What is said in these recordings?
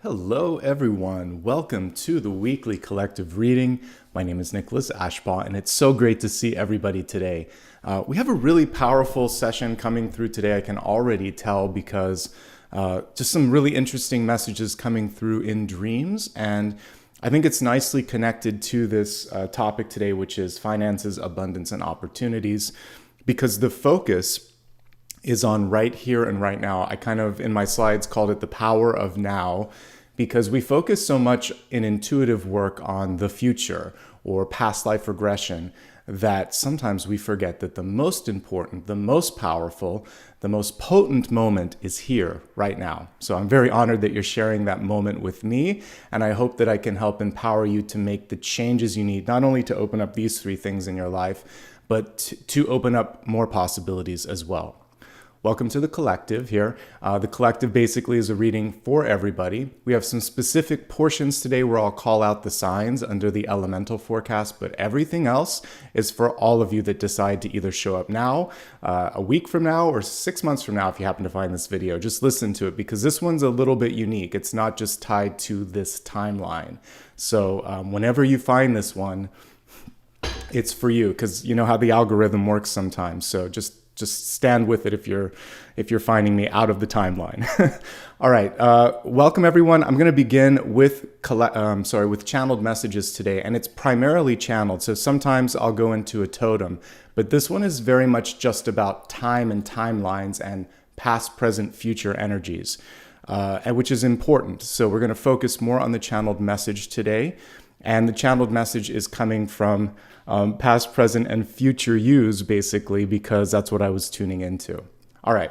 Hello, everyone. Welcome to the weekly collective reading. My name is Nicholas Ashbaugh, and it's so great to see everybody today. We have a really powerful session coming through today. I can already tell because just some really interesting messages coming through in dreams. And I think it's nicely connected to this topic today, which is finances, abundance, and opportunities, because the focus is on right here and right now. I kind of, in my slides, called it the power of now, because we focus so much in intuitive work on the future or past life regression that sometimes we forget that the most important, the most powerful, the most potent moment is here right now. So I'm very honored that you're sharing that moment with me, and I hope that I can help empower you to make the changes you need, not only to open up these three things in your life, but to open up more possibilities as well. Welcome to the collective here. The collective basically is a reading for everybody. We have some specific portions today where I'll call out the signs under the elemental forecast, but everything else is for all of you that decide to either show up now, a week from now, or 6 months from now if you happen to find this video. Just listen to it because this one's a little bit unique. It's not just tied to this timeline. So whenever you find this one, it's for you, because you know how the algorithm works sometimes. So just stand with it if you're finding me out of the timeline. All right, welcome everyone. I'm going to begin with channeled messages today, and it's primarily channeled. So sometimes I'll go into a totem, but this one is very much just about time and timelines and past, present, future energies, which is important. So we're going to focus more on the channeled message today. And the channeled message is coming from past, present, and future yous, basically, because that's what I was tuning into. All right,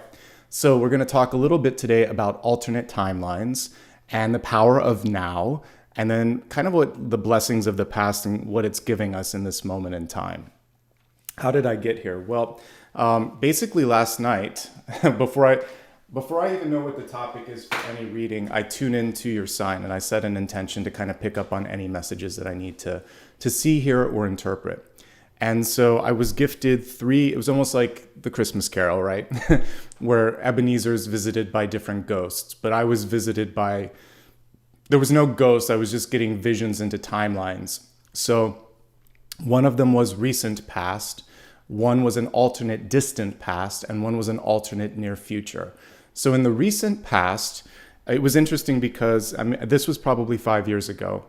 so we're going to talk a little bit today about alternate timelines and the power of now, and then kind of what the blessings of the past and what it's giving us in this moment in time. How did I get here? Well, basically last night, before I even know what the topic is for any reading, I tune into your sign and I set an intention to kind of pick up on any messages that I need to see, hear, or interpret. And so I was gifted it was almost like the Christmas Carol, right? Where Ebenezer's visited by different ghosts, but I was visited by, there was no ghost, I was just getting visions into timelines. So one of them was recent past, one was an alternate distant past, and one was an alternate near future. So in the recent past, it was interesting because this was probably 5 years ago.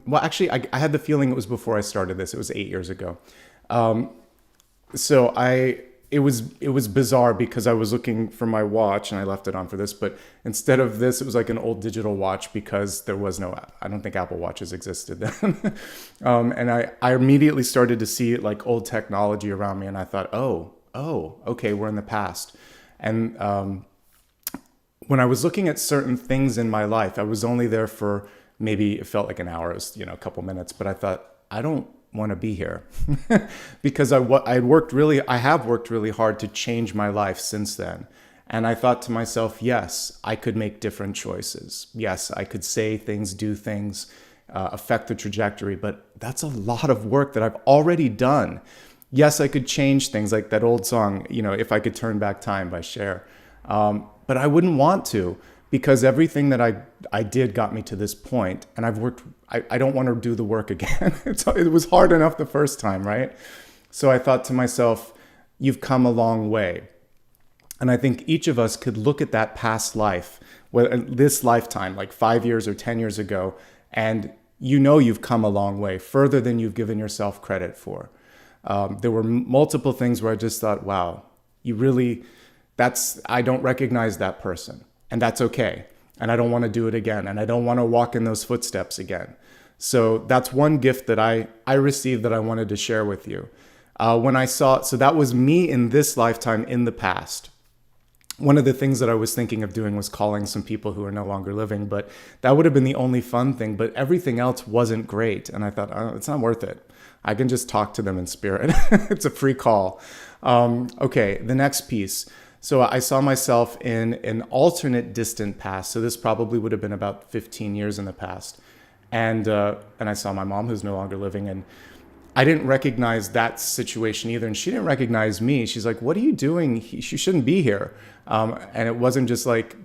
Well, actually, I had the feeling it was before I started this. It was 8 years ago. It was bizarre because I was looking for my watch and I left it on for this, but instead of this, it was like an old digital watch because there was I don't think Apple Watches existed then. And I immediately started to see like old technology around me, and I thought, oh, okay, we're in the past. And when I was looking at certain things in my life, I was only there for maybe, it felt like an hour, a couple minutes, but I thought, I don't want to be here because I have worked really hard to change my life since then. And I thought to myself, yes, I could make different choices. Yes, I could say things, do things, affect the trajectory, but that's a lot of work that I've already done. Yes, I could change things like that old song, If I Could Turn Back Time by Cher. But I wouldn't want to, because everything that I did got me to this point, and I don't want to do the work again. It was hard enough the first time, right? So I thought to myself, you've come a long way. And I think each of us could look at that past life, this lifetime, like 5 years or 10 years ago, and you've come a long way, further than you've given yourself credit for. There were multiple things where I just thought, wow, I don't recognize that person, and that's okay. And I don't want to do it again. And I don't want to walk in those footsteps again. So that's one gift that I received that I wanted to share with you. So that was me in this lifetime in the past. One of the things that I was thinking of doing was calling some people who are no longer living, but that would have been the only fun thing, but everything else wasn't great. And I thought, oh, it's not worth it. I can just talk to them in spirit. It's a free call. Okay, the next piece. So I saw myself in an alternate distant past. So this probably would have been about 15 years in the past. And I saw my mom, who's no longer living, and I didn't recognize that situation either. And she didn't recognize me. She's like, what are you doing? You shouldn't be here. And it wasn't just like,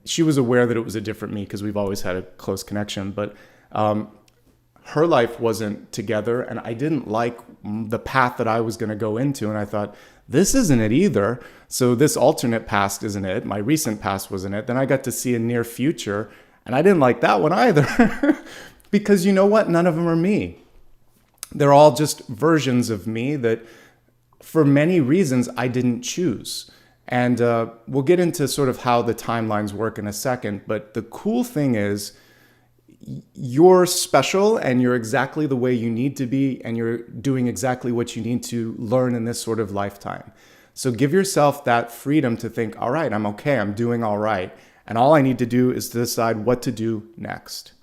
she was aware that it was a different me because we've always had a close connection, but her life wasn't together, and I didn't like the path that I was going to go into. And I thought, this isn't it either. So this alternate past isn't it. My recent past wasn't it. Then I got to see a near future, and I didn't like that one either. Because you know what? None of them are me. They're all just versions of me that for many reasons I didn't choose. And we'll get into sort of how the timelines work in a second. But the cool thing is, you're special and you're exactly the way you need to be, and you're doing exactly what you need to learn in this sort of lifetime. So give yourself that freedom to think, all right, I'm okay, I'm doing all right. And all I need to do is to decide what to do next.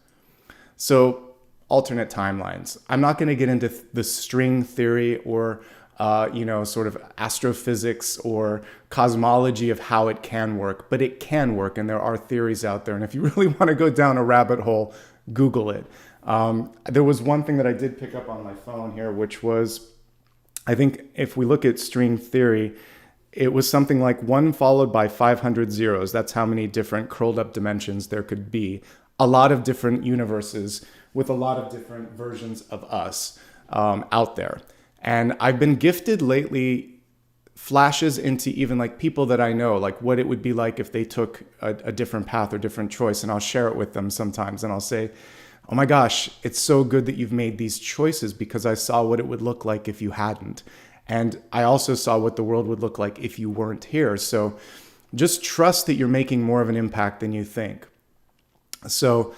So alternate timelines. I'm not going to get into the string theory or sort of astrophysics or cosmology of how it can work, but it can work, and there are theories out there. And if you really want to go down a rabbit hole, Google it. There was one thing that I did pick up on my phone here, which was, I think if we look at string theory, it was something like 1 followed by 500 zeros. That's how many different curled up dimensions there could be. A lot of different universes with a lot of different versions of us out there. And I've been gifted lately flashes into even like people that I know, like what it would be like if they took a different path or different choice. And I'll share it with them sometimes. And I'll say, oh my gosh, it's so good that you've made these choices, because I saw what it would look like if you hadn't. And I also saw what the world would look like if you weren't here. So just trust that you're making more of an impact than you think. So,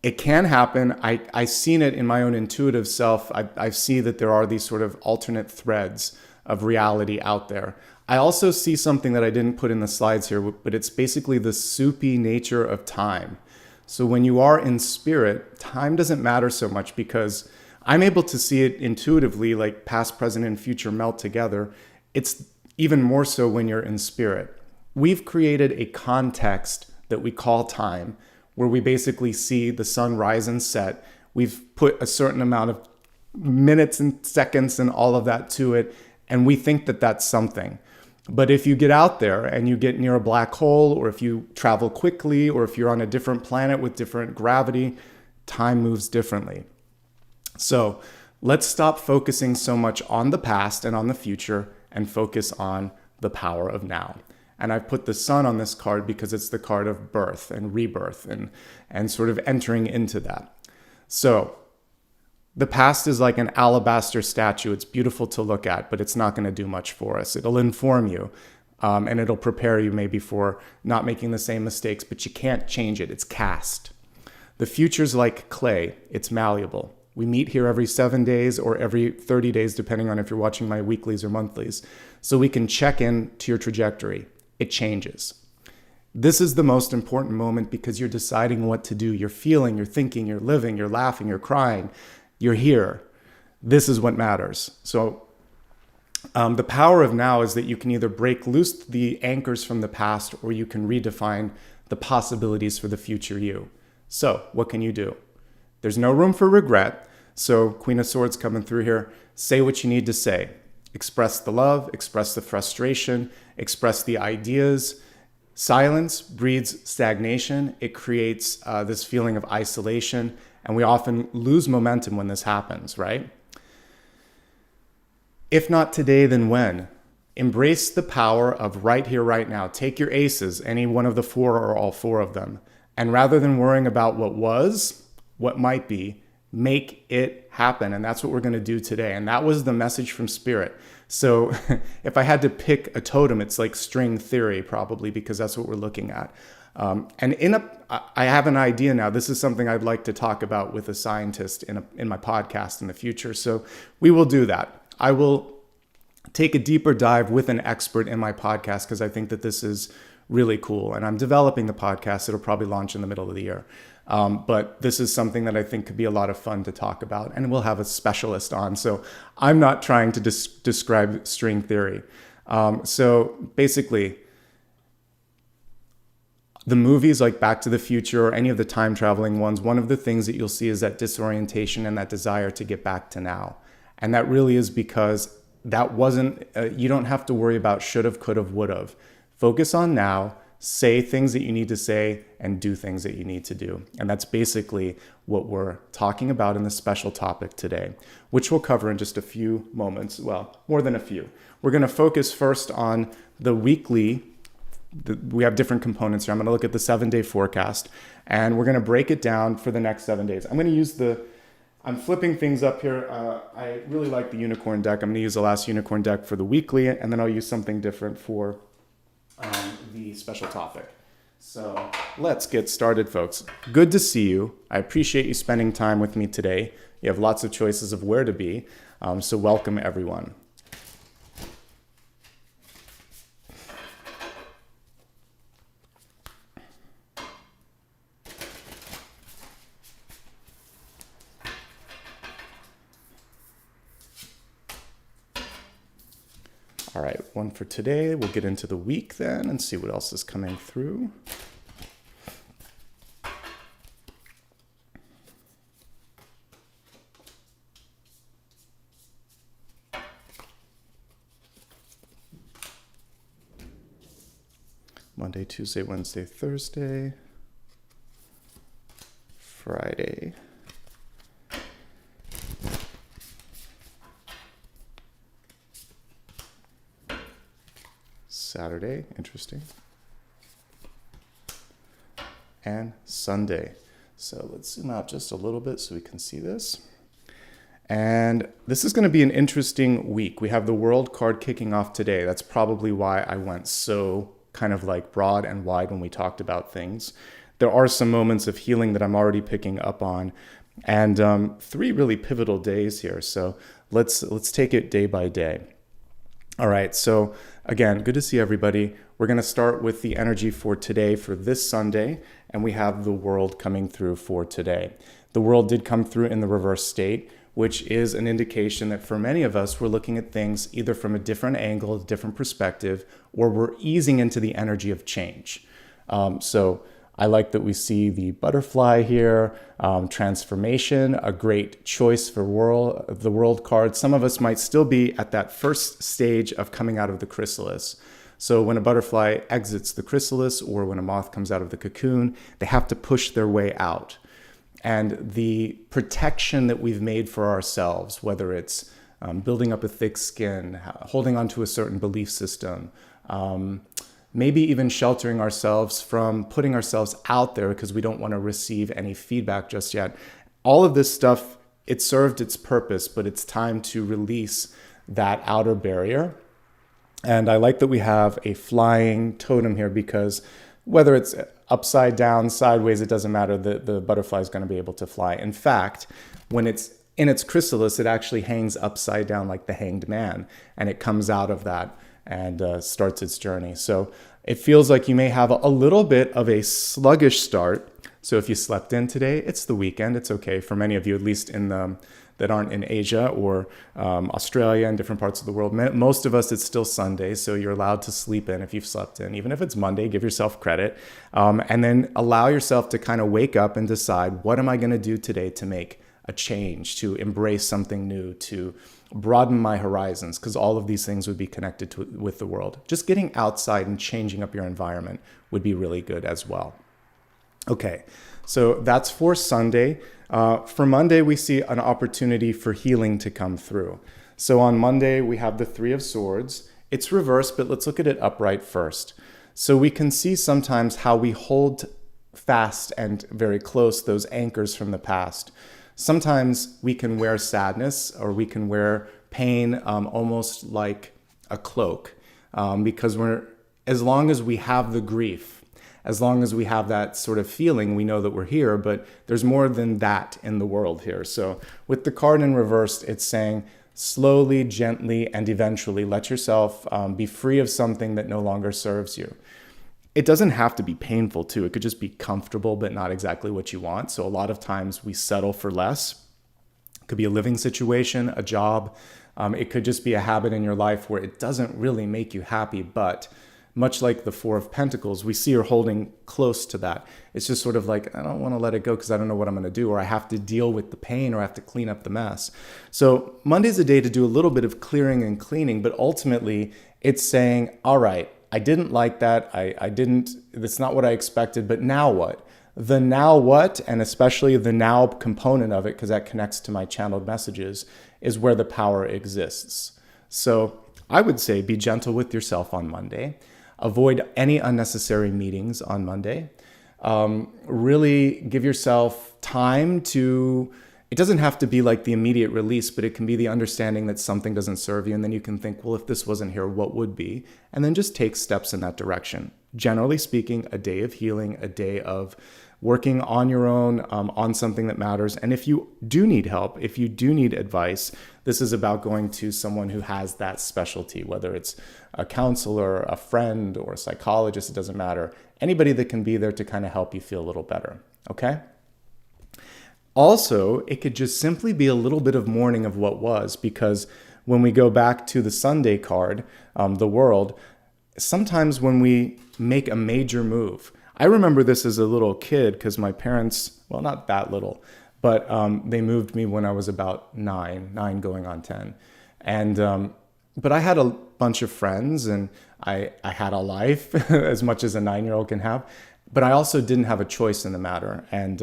it can happen. I've seen it in my own intuitive self. I see that there are these sort of alternate threads of reality out there. I also see something that I didn't put in the slides here, but it's basically the soupy nature of time. So when you are in spirit, time doesn't matter so much, because I'm able to see it intuitively, like past, present, and future melt together. It's even more so when you're in spirit. We've created a context that we call time, where we basically see the sun rise and set. We've put a certain amount of minutes and seconds and all of that to it, and we think that that's something. But if you get out there and you get near a black hole, or if you travel quickly, or if you're on a different planet with different gravity, time moves differently. So let's stop focusing so much on the past and on the future and focus on the power of now. And I've put the sun on this card because it's the card of birth and rebirth and sort of entering into that. So the past is like an alabaster statue. It's beautiful to look at, but it's not going to do much for us. It'll inform you, and it'll prepare you maybe for not making the same mistakes, but you can't change it. It's cast. The future's like clay. It's malleable. We meet here every 7 days or every 30 days, depending on if you're watching my weeklies or monthlies. So we can check in to your trajectory. It changes. This is the most important moment, because you're deciding what to do. You're feeling, you're thinking, you're living, you're laughing, you're crying. You're here. This is what matters. So the power of now is that you can either break loose the anchors from the past, or you can redefine the possibilities for the future you. So what can you do? There's no room for regret. So Queen of Swords coming through here. Say what you need to say. Express the love, express the frustration, express the ideas. Silence breeds stagnation. It creates this feeling of isolation, and we often lose momentum when this happens, right? If not today, then when? Embrace the power of right here, right now. Take your aces, any one of the four or all four of them, and rather than worrying about what was, what might be, make it happen. And that's what we're going to do today. And that was the message from Spirit. So if I had to pick a totem, it's like string theory, probably, because that's what we're looking at. And I have an idea now. This is something I'd like to talk about with a scientist in my podcast in the future. So we will do that. I will take a deeper dive with an expert in my podcast, because I think that this is really cool. And I'm developing the podcast. It'll probably launch in the middle of the year. But this is something that I think could be a lot of fun to talk about, and we'll have a specialist on. So I'm not trying to describe string theory. So basically, the movies like Back to the Future or any of the time traveling ones, one of the things that you'll see is that disorientation and that desire to get back to now. And that really is because that wasn't, you don't have to worry about should've, could've, would've. Focus on now, say things that you need to say and do things that you need to do. And that's basically what we're talking about in this special topic today, which we'll cover in just a few moments. Well, more than a few. We're going to focus first on the weekly. We have different components here. I'm going to look at the 7-day forecast, and we're going to break it down for the next 7 days. I'm flipping things up here. I really like the unicorn deck. I'm going to use the last unicorn deck for the weekly, and then I'll use something different for the special topic. So let's get started, folks. Good to see you. I appreciate you spending time with me today. You have lots of choices of where to be, so welcome everyone. All right, one for today. We'll get into the week then and see what else is coming through. Monday, Tuesday, Wednesday, Thursday, Friday. Saturday, interesting, and Sunday. So let's zoom out just a little bit so we can see this. And this is going to be an interesting week. We have the World card kicking off today. That's probably why I went so kind of like broad and wide when we talked about things. There are some moments of healing that I'm already picking up on, and 3 really pivotal days here. So let's take it day by day. All right, so again, good to see everybody. We're going to start with the energy for today, for this Sunday, and we have the World coming through for today. The World did come through in the reverse state, which is an indication that for many of us, we're looking at things either from a different angle, a different perspective, or we're easing into the energy of change. So I like that we see the butterfly here, transformation, a great choice for the World card. Some of us might still be at that first stage of coming out of the chrysalis. So when a butterfly exits the chrysalis or when a moth comes out of the cocoon, they have to push their way out. And the protection that we've made for ourselves, whether it's building up a thick skin, holding onto a certain belief system, maybe even sheltering ourselves from putting ourselves out there because we don't want to receive any feedback just yet. All of this stuff, it served its purpose, but it's time to release that outer barrier. And I like that we have a flying totem here because whether it's upside down, sideways, it doesn't matter. The butterfly is going to be able to fly. In fact, when it's in its chrysalis, it actually hangs upside down like the hanged man, and it comes out of that and starts its journey. So it feels like you may have a little bit of a sluggish start. So if you slept in today, it's the weekend. It's okay for many of you, at least that aren't in Asia or Australia and different parts of the world. Most of us, it's still Sunday, so you're allowed to sleep in if you've slept in. Even if it's Monday, give yourself credit. And then allow yourself to kind of wake up and decide, what am I going to do today to make a change, to embrace something new, to broaden my horizons, because all of these things would be connected with the world. Just getting outside and changing up your environment would be really good as well. Okay, so that's for Sunday. For Monday, we see an opportunity for healing to come through. So on Monday, we have the 3 of Swords. It's reversed, but let's look at it upright first. So we can see sometimes how we hold fast and very close those anchors from the past. Sometimes we can wear sadness or we can wear pain almost like a cloak because as long as we have the grief, as long as we have that sort of feeling, we know that we're here, but there's more than that in the world here. So with the card in reversed, it's saying slowly, gently, and eventually let yourself be free of something that no longer serves you. It doesn't have to be painful too. It could just be comfortable, but not exactly what you want. So a lot of times we settle for less. It could be a living situation, a job. It could just be a habit in your life where it doesn't really make you happy, but much like the 4 of Pentacles, we see her holding close to that. It's just sort of like, I don't want to let it go because I don't know what I'm going to do, or I have to deal with the pain, or I have to clean up the mess. So Monday's a day to do a little bit of clearing and cleaning, but ultimately it's saying, all right, I didn't like that. That's not what I expected, but now what? The now what, and especially the now component of it, because that connects to my channeled messages, is where the power exists. So I would say be gentle with yourself on Monday. Avoid any unnecessary meetings on Monday. Really give yourself time to, it doesn't have to be like the immediate release, but it can be the understanding that something doesn't serve you. And then you can think, well, if this wasn't here, what would be? And then just take steps in that direction. Generally speaking, a day of healing, a day of working on your own, on something that matters. And if you do need help, if you do need advice, this is about going to someone who has that specialty, whether it's a counselor, a friend, or a psychologist, it doesn't matter. Anybody that can be there to kind of help you feel a little better, okay? Also, it could just simply be a little bit of mourning of what was, because when we go back to the Sunday card, the world, sometimes when we make a major move, I remember this as a little kid because my parents, well, not that little, but they moved me when I was about nine going on 10. And, but I had a bunch of friends and I had a life as much as a 9-year-old can have, but I also didn't have a choice in the matter. And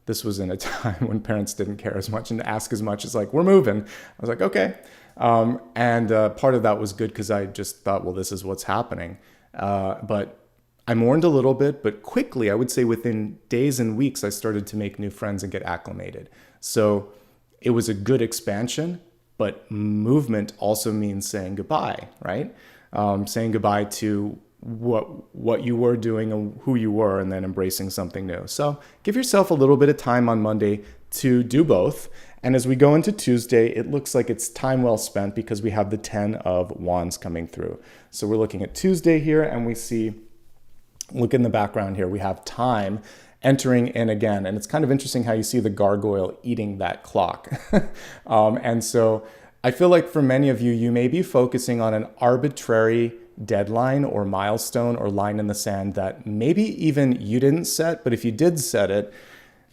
this was in a time when parents didn't care as much and ask as much as like, we're moving. I was like, okay. And part of that was good because I just thought, well, this is what's happening. But I mourned a little bit, but quickly, I would say within days and weeks, I started to make new friends and get acclimated. So it was a good expansion, but movement also means saying goodbye, right? Saying goodbye to what you were doing and who you were, and then embracing something new. So give yourself a little bit of time on Monday to do both. And as we go into Tuesday, it looks like it's time well spent because we have the 10 of Wands coming through. So we're looking at Tuesday here, and we see, look in the background here, we have time entering in again. And it's kind of interesting how you see the gargoyle eating that clock. And so I feel like for many of you, you may be focusing on an arbitrary deadline or milestone or line in the sand that maybe even you didn't set, but if you did set it,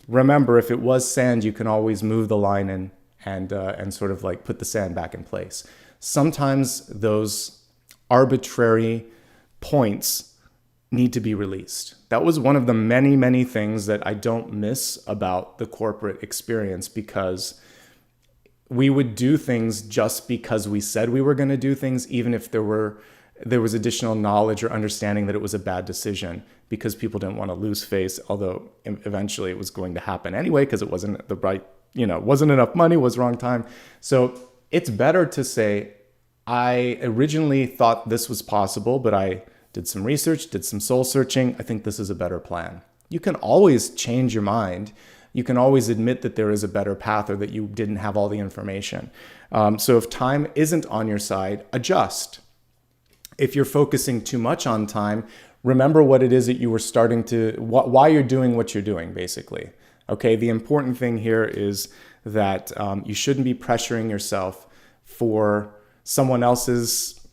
remember, if it was sand, you can always move the line and sort of like put the sand back in place. Sometimes those arbitrary points need to be released. That was one of the many, many things that I don't miss about the corporate experience, because we would do things just because we said we were going to do things, even if there was additional knowledge or understanding that it was a bad decision, because people didn't want to lose face, although eventually it was going to happen anyway, because it wasn't the right, wasn't enough money, was wrong time. So it's better to say, I originally thought this was possible, but I did some research, did some soul searching. I think this is a better plan. You can always change your mind. You can always admit that there is a better path or that you didn't have all the information. So if time isn't on your side, adjust. If you're focusing too much on time, remember what it is that you were starting to, why you're doing what you're doing, basically. Okay, the important thing here is that you shouldn't be pressuring yourself for someone else's,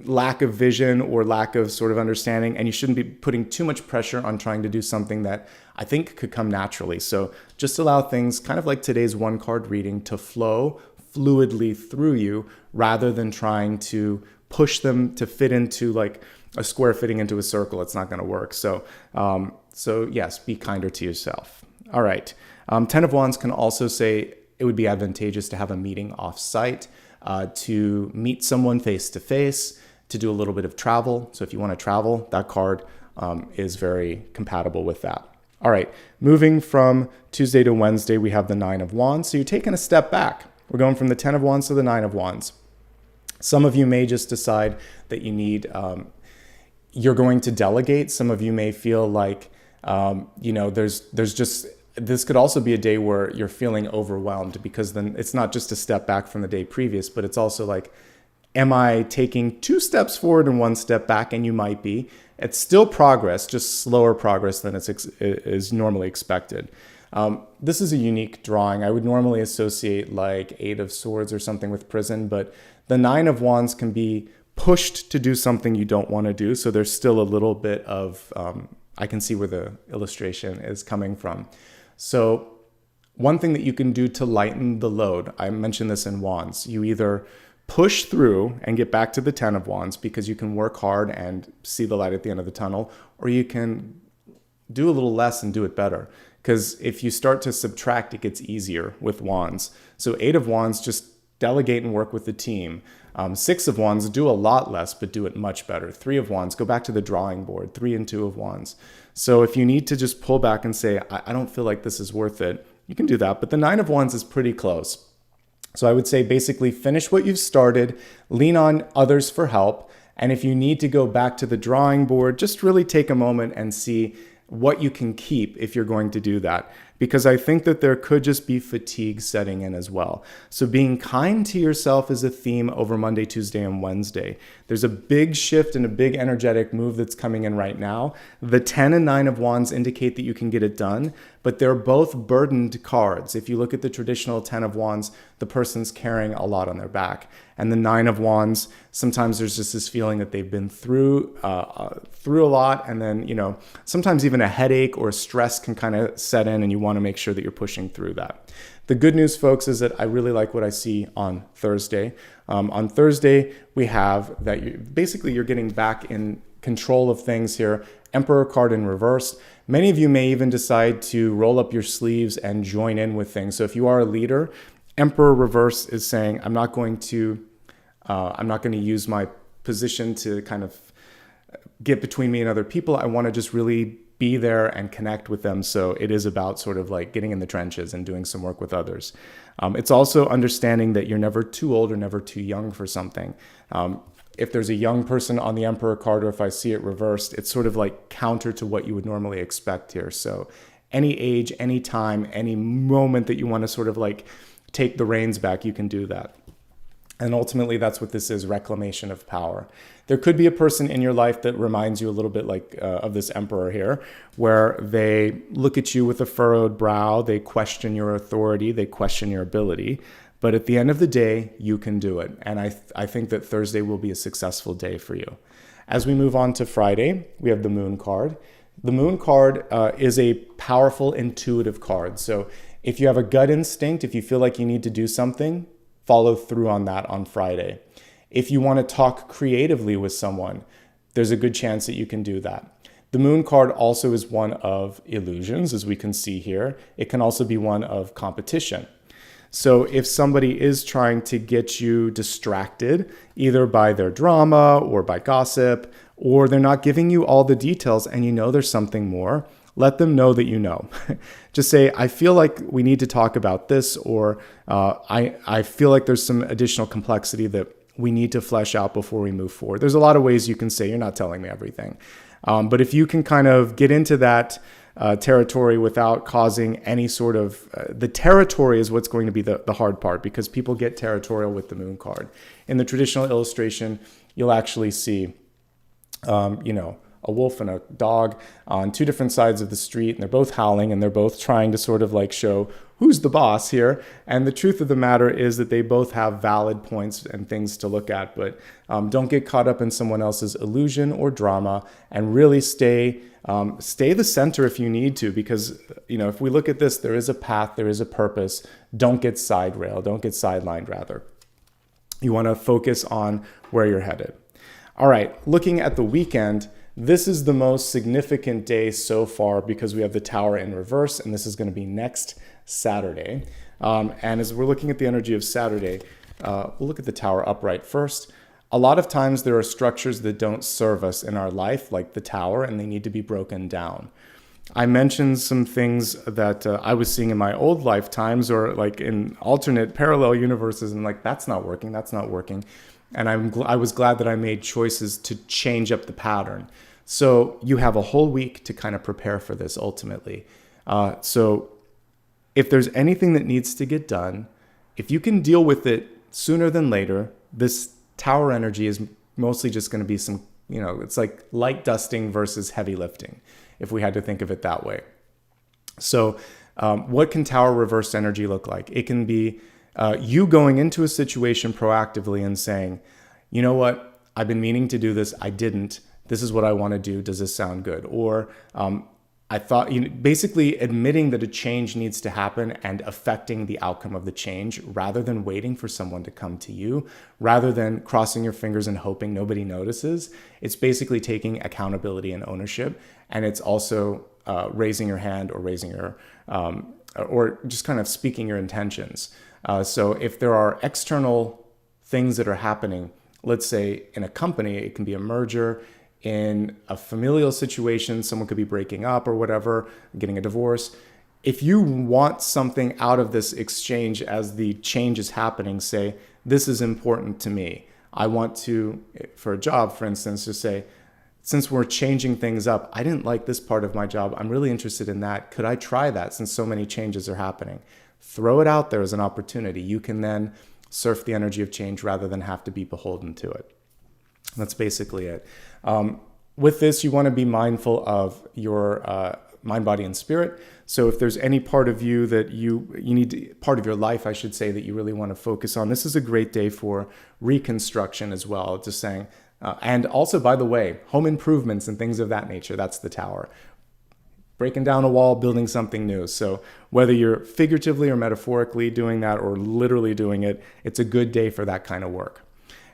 lack of vision or lack of sort of understanding, and you shouldn't be putting too much pressure on trying to do something that I think could come naturally. So just allow things, kind of like today's one card reading, to flow fluidly through you rather than trying to push them to fit into like a square fitting into a circle. It's not going to work. So yes, be kinder to yourself. All right. 10 of Wands can also say it would be advantageous to have a meeting off-site, to meet someone face-to-face, to do a little bit of travel. So if you want to travel, that card is very compatible with that. All right, moving from Tuesday to Wednesday, we have the 9 of Wands. So you're taking a step back. We're going from the 10 of Wands to the 9 of Wands. Some of you may just decide that you need, you're going to delegate. Some of you may feel like, there's just, this could also be a day where you're feeling overwhelmed, because then it's not just a step back from the day previous, but it's also like, am I taking 2 steps forward and 1 step back? And you might be. It's still progress, just slower progress than is normally expected. This is a unique drawing. I would normally associate like 8 of Swords or something with prison, but the 9 of Wands can be pushed to do something you don't want to do. So there's still a little bit of, I can see where the illustration is coming from. So one thing that you can do to lighten the load, I mentioned this in Wands, you either push through and get back to the 10 of Wands, because you can work hard and see the light at the end of the tunnel, or you can do a little less and do it better. Because if you start to subtract, it gets easier with Wands. So 8 of Wands, just delegate and work with the team. 6 of Wands, do a lot less, but do it much better. 3 of Wands, go back to the drawing board. 3 and 2 of Wands. So if you need to just pull back and say, I don't feel like this is worth it, you can do that. But the 9 of Wands is pretty close. So I would say basically finish what you've started, lean on others for help. And if you need to go back to the drawing board, just really take a moment and see what you can keep if you're going to do that. Because I think that there could just be fatigue setting in as well. So being kind to yourself is a theme over Monday, Tuesday, and Wednesday. There's a big shift and a big energetic move that's coming in right now. The 10 and 9 of Wands indicate that you can get it done, but they're both burdened cards. If you look at the traditional 10 of Wands, the person's carrying a lot on their back. And the 9 of Wands, sometimes there's just this feeling that they've been through a lot, and then, sometimes even a headache or stress can kind of set in, and you want to make sure that you're pushing through that. The good news, folks, is that I really like what I see on Thursday. On Thursday, we have that you're getting back in control of things here. Emperor card in reverse. Many of you may even decide to roll up your sleeves and join in with things. So if you are a leader, Emperor reverse is saying, I'm not going to use my position to kind of get between me and other people. I want to just really be there and connect with them. So it is about sort of like getting in the trenches and doing some work with others. It's also understanding that you're never too old or never too young for something. If there's a young person on the Emperor card, or if I see it reversed, it's sort of like counter to what you would normally expect here. So any age, any time, any moment that you want to sort of like take the reins back, you can do that. And ultimately, that's what this is, reclamation of power. There could be a person in your life that reminds you a little bit like of this Emperor here, where they look at you with a furrowed brow, they question your authority, they question your ability. But at the end of the day, you can do it. And I think that Thursday will be a successful day for you. As we move on to Friday, we have the Moon card. The Moon card is a powerful, intuitive card. So if you have a gut instinct, if you feel like you need to do something, follow through on that on Friday. If you want to talk creatively with someone, there's a good chance that you can do that. The Moon card also is one of illusions, as we can see here. It can also be one of competition. So if somebody is trying to get you distracted, either by their drama or by gossip, or they're not giving you all the details and you know there's something more, let them know that you know. Just say, I feel like we need to talk about this, or I feel like there's some additional complexity that we need to flesh out before we move forward. There's a lot of ways you can say, you're not telling me everything. But if you can kind of get into that territory without causing any sort of, the territory is what's going to be the hard part, because people get territorial with the Moon card. In the traditional illustration, you'll actually see, a wolf and a dog on two different sides of the street, and they're both howling, and they're both trying to sort of like show who's the boss here. And the truth of the matter is that they both have valid points and things to look at, but don't get caught up in someone else's illusion or drama, and really stay the center if you need to, because if we look at this, there is a path, there is a purpose. Don't get sidelined rather. You want to focus on where you're headed. All right, looking at the weekend, this is the most significant day so far because we have the Tower in reverse, and this is going to be next Saturday. And as we're looking at the energy of Saturday, we'll look at the Tower upright first. A lot of times there are structures that don't serve us in our life, like the Tower, and they need to be broken down. I mentioned some things that I was seeing in my old lifetimes, or like in alternate parallel universes, and like, that's not working. And I was glad that I made choices to change up the pattern. So you have a whole week to kind of prepare for this ultimately. So if there's anything that needs to get done, if you can deal with it sooner than later, this Tower energy is mostly just going to be some, it's like light dusting versus heavy lifting, if we had to think of it that way. So what can Tower reversed energy look like? It can be you going into a situation proactively and saying, you know what, I've been meaning to do this, I didn't. This is what I want to do. Does this sound good? Or I thought, basically admitting that a change needs to happen and affecting the outcome of the change rather than waiting for someone to come to you, rather than crossing your fingers and hoping nobody notices. It's basically taking accountability and ownership. And it's also raising your hand or raising your, or just kind of speaking your intentions. So if there are external things that are happening, let's say in a company, it can be a merger. In a familial situation, someone could be breaking up or whatever, getting a divorce. If you want something out of this exchange as the change is happening, say, this is important to me. I want to, for a job, for instance, to say, since we're changing things up, I didn't like this part of my job. I'm really interested in that. Could I try that since so many changes are happening? Throw it out there as an opportunity. You can then surf the energy of change rather than have to be beholden to it. That's basically it. With this, you want to be mindful of your mind, body, and spirit. So if there's any part of you that you need to, part of your life, I should say, that you really want to focus on, this is a great day for reconstruction as well. Just saying, and also, by the way, home improvements and things of that nature. That's the Tower. Breaking down a wall, building something new. So whether you're figuratively or metaphorically doing that or literally doing it, it's a good day for that kind of work.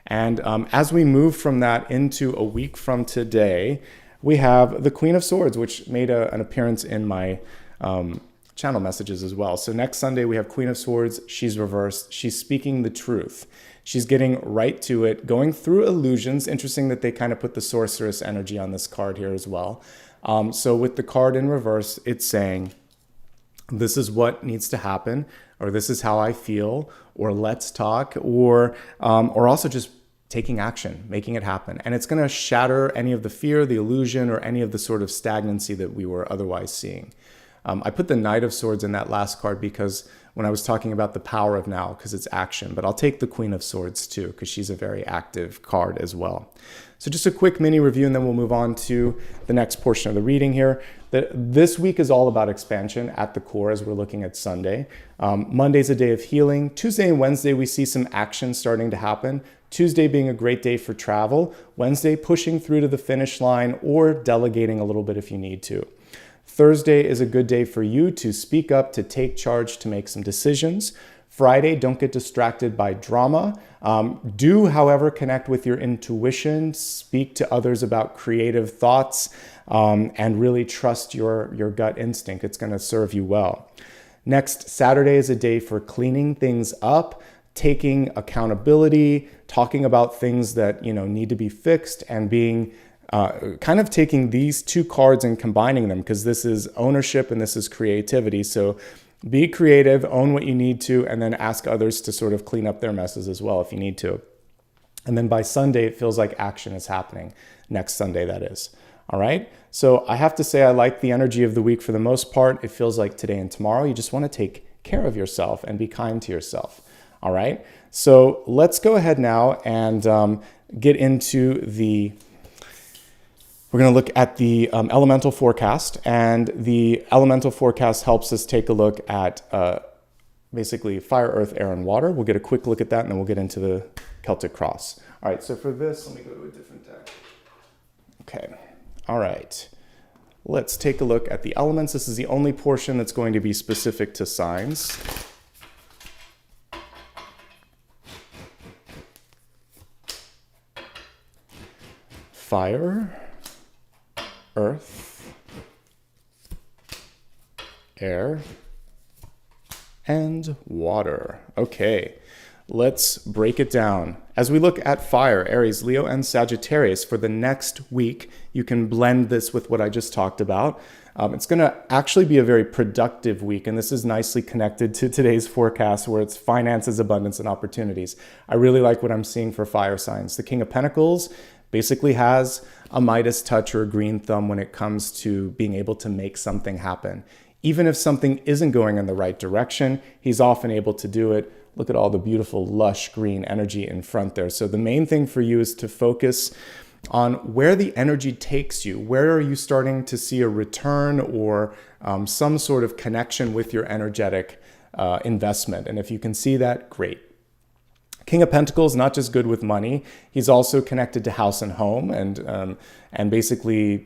And as we move from that into a week from today, we have the Queen of Swords, which made an appearance in my channel messages as well. So next Sunday, we have Queen of Swords. She's reversed. She's speaking the truth. She's getting right to it, going through illusions. Interesting that they kind of put the sorceress energy on this card here as well. So with the card in reverse, it's saying, this is what needs to happen, or this is how I feel, or let's talk, or also just taking action, making it happen. And it's going to shatter any of the fear, the illusion, or any of the sort of stagnancy that we were otherwise seeing. I put the Knight of Swords in that last card because when I was talking about the power of now, because it's action, but I'll take the Queen of Swords too, because she's a very active card as well. So just a quick mini review, and then we'll move on to the next portion of the reading here. This week is all about expansion at the core as we're looking at Sunday. Monday's a day of healing. Tuesday and Wednesday, we see some action starting to happen. Tuesday being a great day for travel. Wednesday, pushing through to the finish line or delegating a little bit if you need to. Thursday is a good day for you to speak up, to take charge, to make some decisions. Friday, don't get distracted by drama. Do, however, connect with your intuition, speak to others about creative thoughts, and really trust your gut instinct. It's going to serve you well. Next, Saturday is a day for cleaning things up, taking accountability, talking about things that need to be fixed, and being kind of taking these two cards and combining them, because this is ownership and this is creativity. So be creative, own what you need to, and then ask others to sort of clean up their messes as well if you need to. And then by Sunday, it feels like action is happening. Next Sunday, that is. All right. So I have to say, I like the energy of the week for the most part. It feels like today and tomorrow, you just want to take care of yourself and be kind to yourself. All right. So let's go ahead now and get into we're going to look at the elemental forecast, and the elemental forecast helps us take a look at basically fire, earth, air, and water. We'll get a quick look at that, and then we'll get into the Celtic Cross. All right, so for this, let me go to a different deck. Okay, all right. Let's take a look at the elements. This is the only portion that's going to be specific to signs. Fire, earth, air, and water. Okay, let's break it down. As we look at fire, Aries, Leo, and Sagittarius for the next week, you can blend this with what I just talked about. It's going to actually be a very productive week, and this is nicely connected to today's forecast where it's finances, abundance, and opportunities. I really like what I'm seeing for fire signs. The King of Pentacles basically has a Midas touch or a green thumb when it comes to being able to make something happen. Even if something isn't going in the right direction, he's often able to do it. Look at all the beautiful, lush green energy in front there. So the main thing for you is to focus on where the energy takes you. Where are you starting to see a return or some sort of connection with your energetic investment? And if you can see that, great. King of Pentacles, not just good with money, he's also connected to house and home and basically,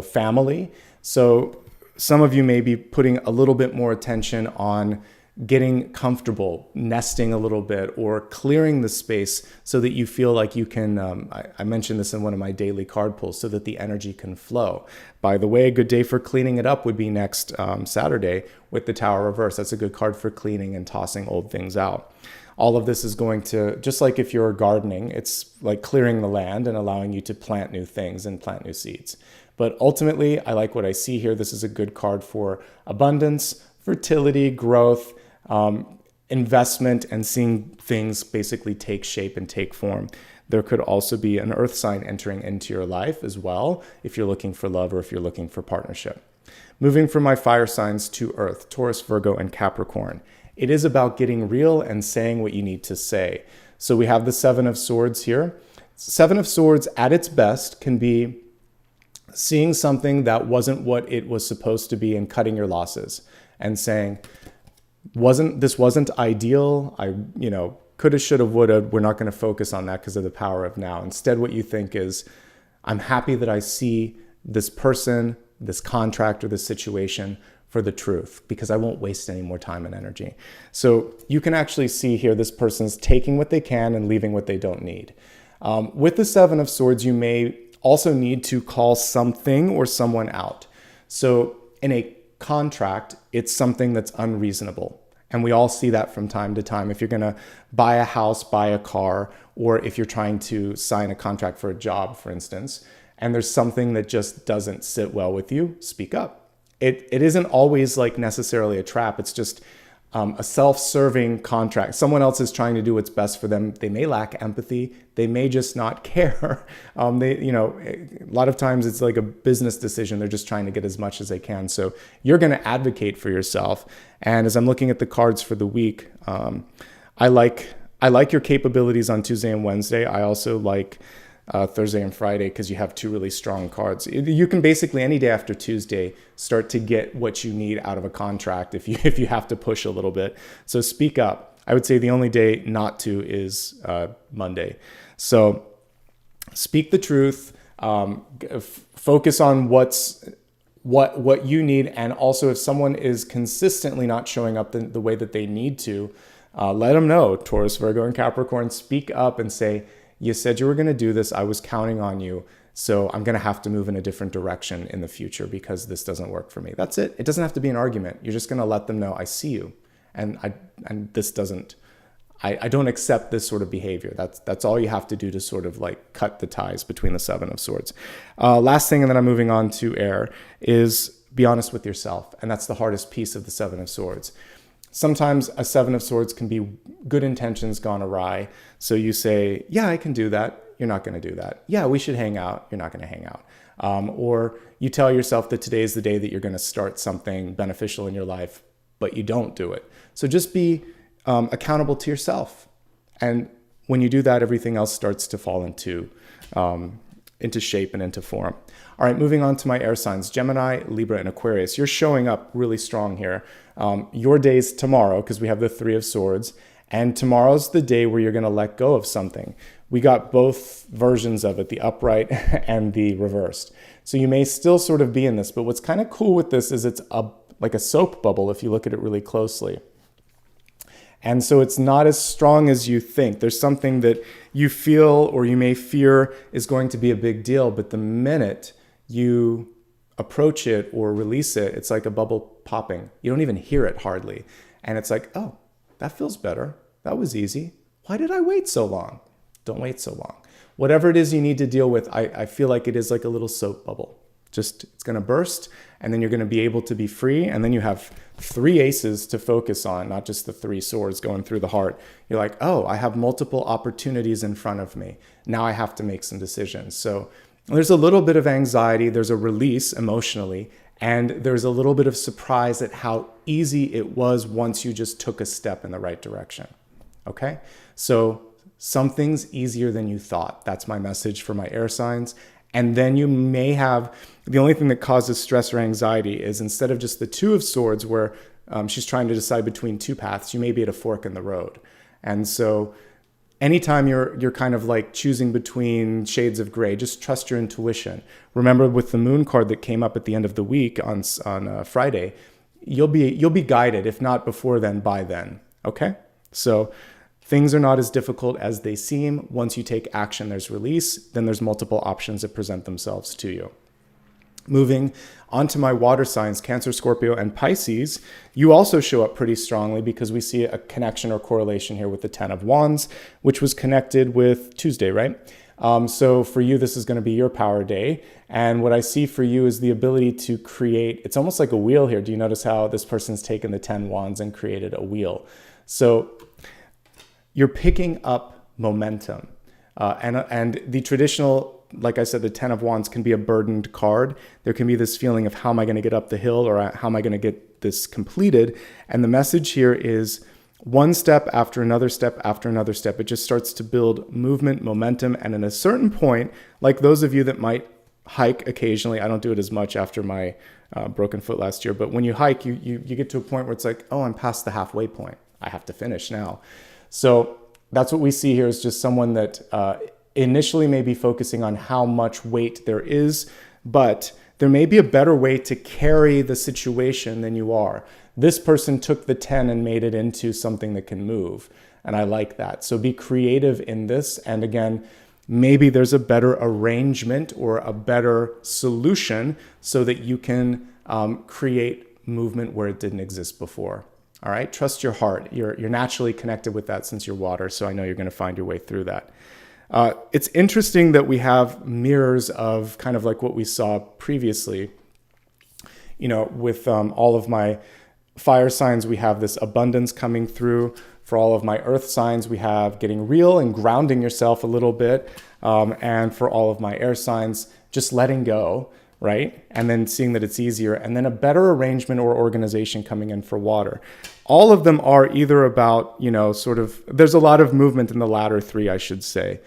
family. So some of you may be putting a little bit more attention on getting comfortable, nesting a little bit, or clearing the space so that you feel like you can, I mentioned this in one of my daily card pulls, so that the energy can flow. By the way, a good day for cleaning it up would be next Saturday with the Tower reverse. That's a good card for cleaning and tossing old things out. All of this is going to, just like if you're gardening, it's like clearing the land and allowing you to plant new things and plant new seeds. But ultimately, I like what I see here. This is a good card for abundance, fertility, growth, investment, and seeing things basically take shape and take form. There could also be an earth sign entering into your life as well, if you're looking for love or if you're looking for partnership. Moving from my fire signs to earth, Taurus, Virgo, and Capricorn. It is about getting real and saying what you need to say. So we have the Seven of Swords here. Seven of Swords at its best can be seeing something that wasn't what it was supposed to be and cutting your losses and saying, this wasn't ideal. I, coulda, shoulda, woulda. We're not going to focus on that because of the power of now. Instead, what you think is, I'm happy that I see this person, this contract, or this situation for the truth, because I won't waste any more time and energy. So you can actually see here, this person's taking what they can and leaving what they don't need. With the Seven of Swords, you may also need to call something or someone out. So in a contract, it's something that's unreasonable. And we all see that from time to time. If you're going to buy a house, buy a car, or if you're trying to sign a contract for a job, for instance, and there's something that just doesn't sit well with you, speak up. It isn't always like necessarily a trap. It's just a self-serving contract. Someone else is trying to do what's best for them. They may lack empathy. They may just not care. A lot of times it's like a business decision. They're just trying to get as much as they can. So you're going to advocate for yourself. And as I'm looking at the cards for the week, I like your capabilities on Tuesday and Wednesday. I also like Thursday and Friday because you have two really strong cards. You can basically any day after Tuesday start to get what you need out of a contract if you have to push a little bit. So speak up. I would say the only day not to is Monday. So speak the truth. Focus on what you need, and also if someone is consistently not showing up the way that they need to, let them know. Taurus, Virgo, and Capricorn, speak up and say, you said you were going to do this. I was counting on you. So I'm going to have to move in a different direction in the future because this doesn't work for me. That's it. It doesn't have to be an argument. You're just going to let them know, I see you. And this doesn't, I don't accept this sort of behavior. That's all you have to do to sort of like cut the ties between the Seven of Swords. Last thing, and then I'm moving on to air, is be honest with yourself. And that's the hardest piece of the Seven of Swords. Sometimes a Seven of Swords can be good intentions gone awry. So you say, yeah, I can do that. You're not going to do that. Yeah, we should hang out. You're not going to hang out. Or you tell yourself that today is the day that you're going to start something beneficial in your life, but you don't do it. So just be accountable to yourself. And when you do that, everything else starts to fall into shape and into form. All right, moving on to my air signs, Gemini, Libra, and Aquarius. You're showing up really strong here. Your day's tomorrow because we have the Three of Swords, and tomorrow's the day where you're going to let go of something. We got both versions of it, the upright and the reversed. So you may still sort of be in this, but what's kind of cool with this is it's like a soap bubble if you look at it really closely. And so it's not as strong as you think. There's something that you feel or you may fear is going to be a big deal, but the minute you approach it or release it, it's like a bubble popping. You don't even hear it hardly. And it's like, oh, that feels better. That was easy. Why did I wait so long? Don't wait so long. Whatever it is you need to deal with, I feel like it is like a little soap bubble. Just, it's going to burst, and then you're going to be able to be free. And then you have three aces to focus on, not just the three swords going through the heart. You're like, oh, I have multiple opportunities in front of me. Now I have to make some decisions. So there's a little bit of anxiety. There's a release emotionally, and there's a little bit of surprise at how easy it was once you just took a step in the right direction. Okay? So something's easier than you thought. That's my message for my air signs. And then you may have, the only thing that causes stress or anxiety is instead of just the Two of Swords where she's trying to decide between two paths, you may be at a fork in the road. And so anytime you're kind of like choosing between shades of gray, just trust your intuition. Remember, with the moon card that came up at the end of the week on Friday, you'll be guided, if not before then, by then. Okay, so things are not as difficult as they seem. Once you take action, there's release. Then there's multiple options that present themselves to you. Moving on to my water signs, Cancer, Scorpio, and Pisces, you also show up pretty strongly because we see a connection or correlation here with the 10 of Wands, which was connected with Tuesday, right? So for you, this is going to be your power day. And what I see for you is the ability to create, it's almost like a wheel here. Do you notice how this person's taken the 10 Wands and created a wheel? So you're picking up momentum. And the traditional, like I said, the 10 of Wands can be a burdened card. There can be this feeling of how am I going to get up the hill, or how am I going to get this completed? And the message here is one step after another step after another step. It just starts to build movement, momentum. And at a certain point, like those of you that might hike occasionally, I don't do it as much after my broken foot last year, but when you hike, you get to a point where it's like, oh, I'm past the halfway point. I have to finish now. So that's what we see here, is just someone that initially may be focusing on how much weight there is, but there may be a better way to carry the situation than you are. This person took the 10 and made it into something that can move. And I like that. So be creative in this. And again, maybe there's a better arrangement or a better solution so that you can create movement where it didn't exist before. All right, trust your heart. You're naturally connected with that since you're water, so I know you're going to find your way through that. It's interesting that we have mirrors of kind of like what we saw previously. You know, with all of my fire signs, we have this abundance coming through. For all of my earth signs, we have getting real and grounding yourself a little bit. And for all of my air signs, just letting go. Right? And then seeing that it's easier, and then a better arrangement or organization coming in for water. All of them are either about, you know, sort of, there's a lot of movement in the latter three, I should say.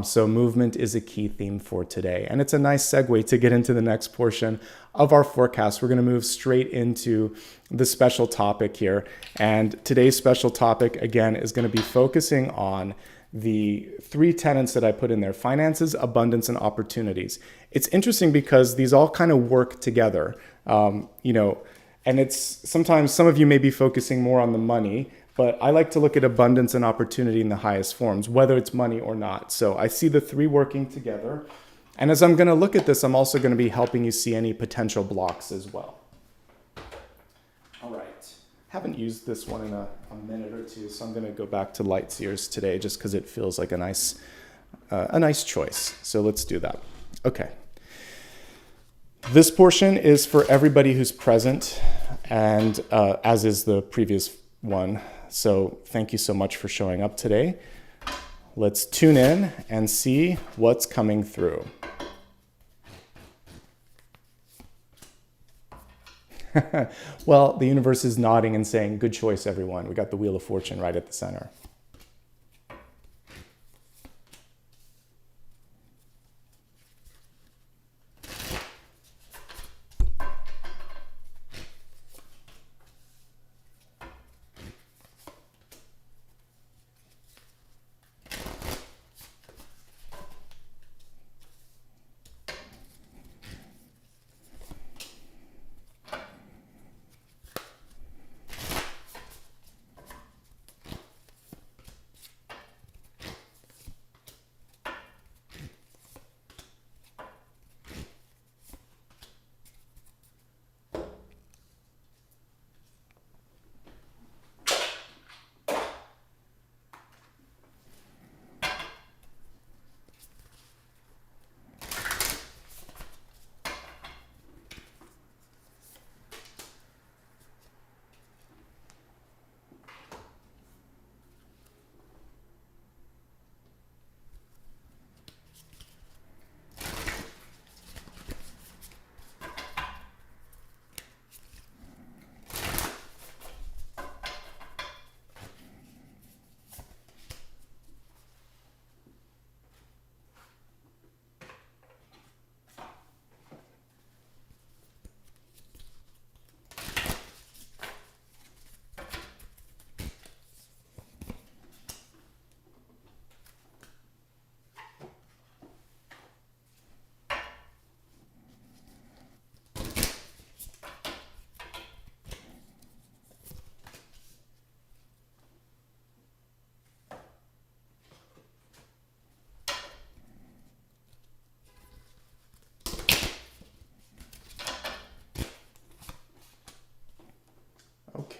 So movement is a key theme for today. And it's a nice segue to get into the next portion of our forecast. We're going to move straight into the special topic here. And today's special topic, again, is going to be focusing on the three tenets that I put in there: finances, abundance, and opportunities. It's interesting because these all kind of work together, you know, and it's sometimes some of you may be focusing more on the money, but I like to look at abundance and opportunity in the highest forms, whether it's money or not. So I see the three working together. And as I'm going to look at this, I'm also going to be helping you see any potential blocks as well. All right. Haven't used this one in a minute or two, so I'm going to go back to light seers today just because it feels like a nice choice. So let's do that. Okay. This portion is for everybody who's present, and as is the previous one. So thank you so much for showing up today. Let's tune in and see what's coming through. Well, the universe is nodding and saying, good choice, everyone. We got the Wheel of Fortune right at the center.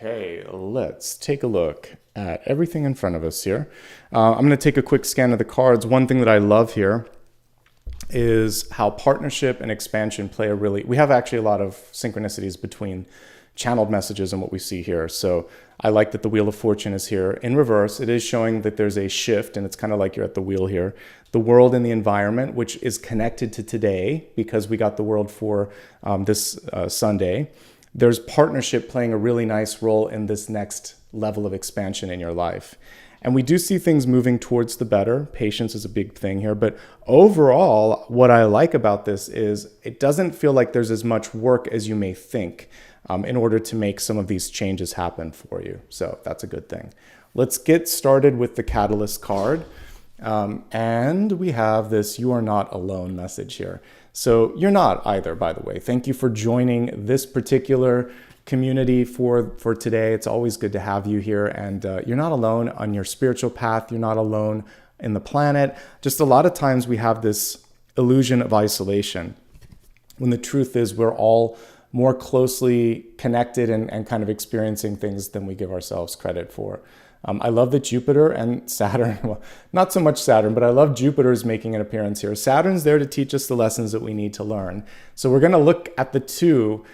Okay, let's take a look at everything in front of us here. I'm going to take a quick scan of the cards. One thing that I love here is how partnership and expansion play we have actually a lot of synchronicities between channeled messages and what we see here. So I like that the Wheel of Fortune is here in reverse. It is showing that there's a shift, and it's kind of like you're at the wheel here. The world and the environment, which is connected to today because we got the world for this Sunday. There's partnership playing a really nice role in this next level of expansion in your life. And we do see things moving towards the better. Patience is a big thing here. But overall, what I like about this is it doesn't feel like there's as much work as you may think in order to make some of these changes happen for you. So that's a good thing. Let's get started with the Catalyst card. And we have this "You are not alone" message here. So you're not either, by the way. Thank you for joining this particular community for today. It's always good to have you here. And you're not alone on your spiritual path. You're not alone in the planet. Just a lot of times we have this illusion of isolation, when the truth is we're all more closely connected and kind of experiencing things than we give ourselves credit for. I love that Jupiter and Saturn, well, not so much Saturn, but I love Jupiter's making an appearance here. Saturn's there to teach us the lessons that we need to learn. So we're going to look at the two,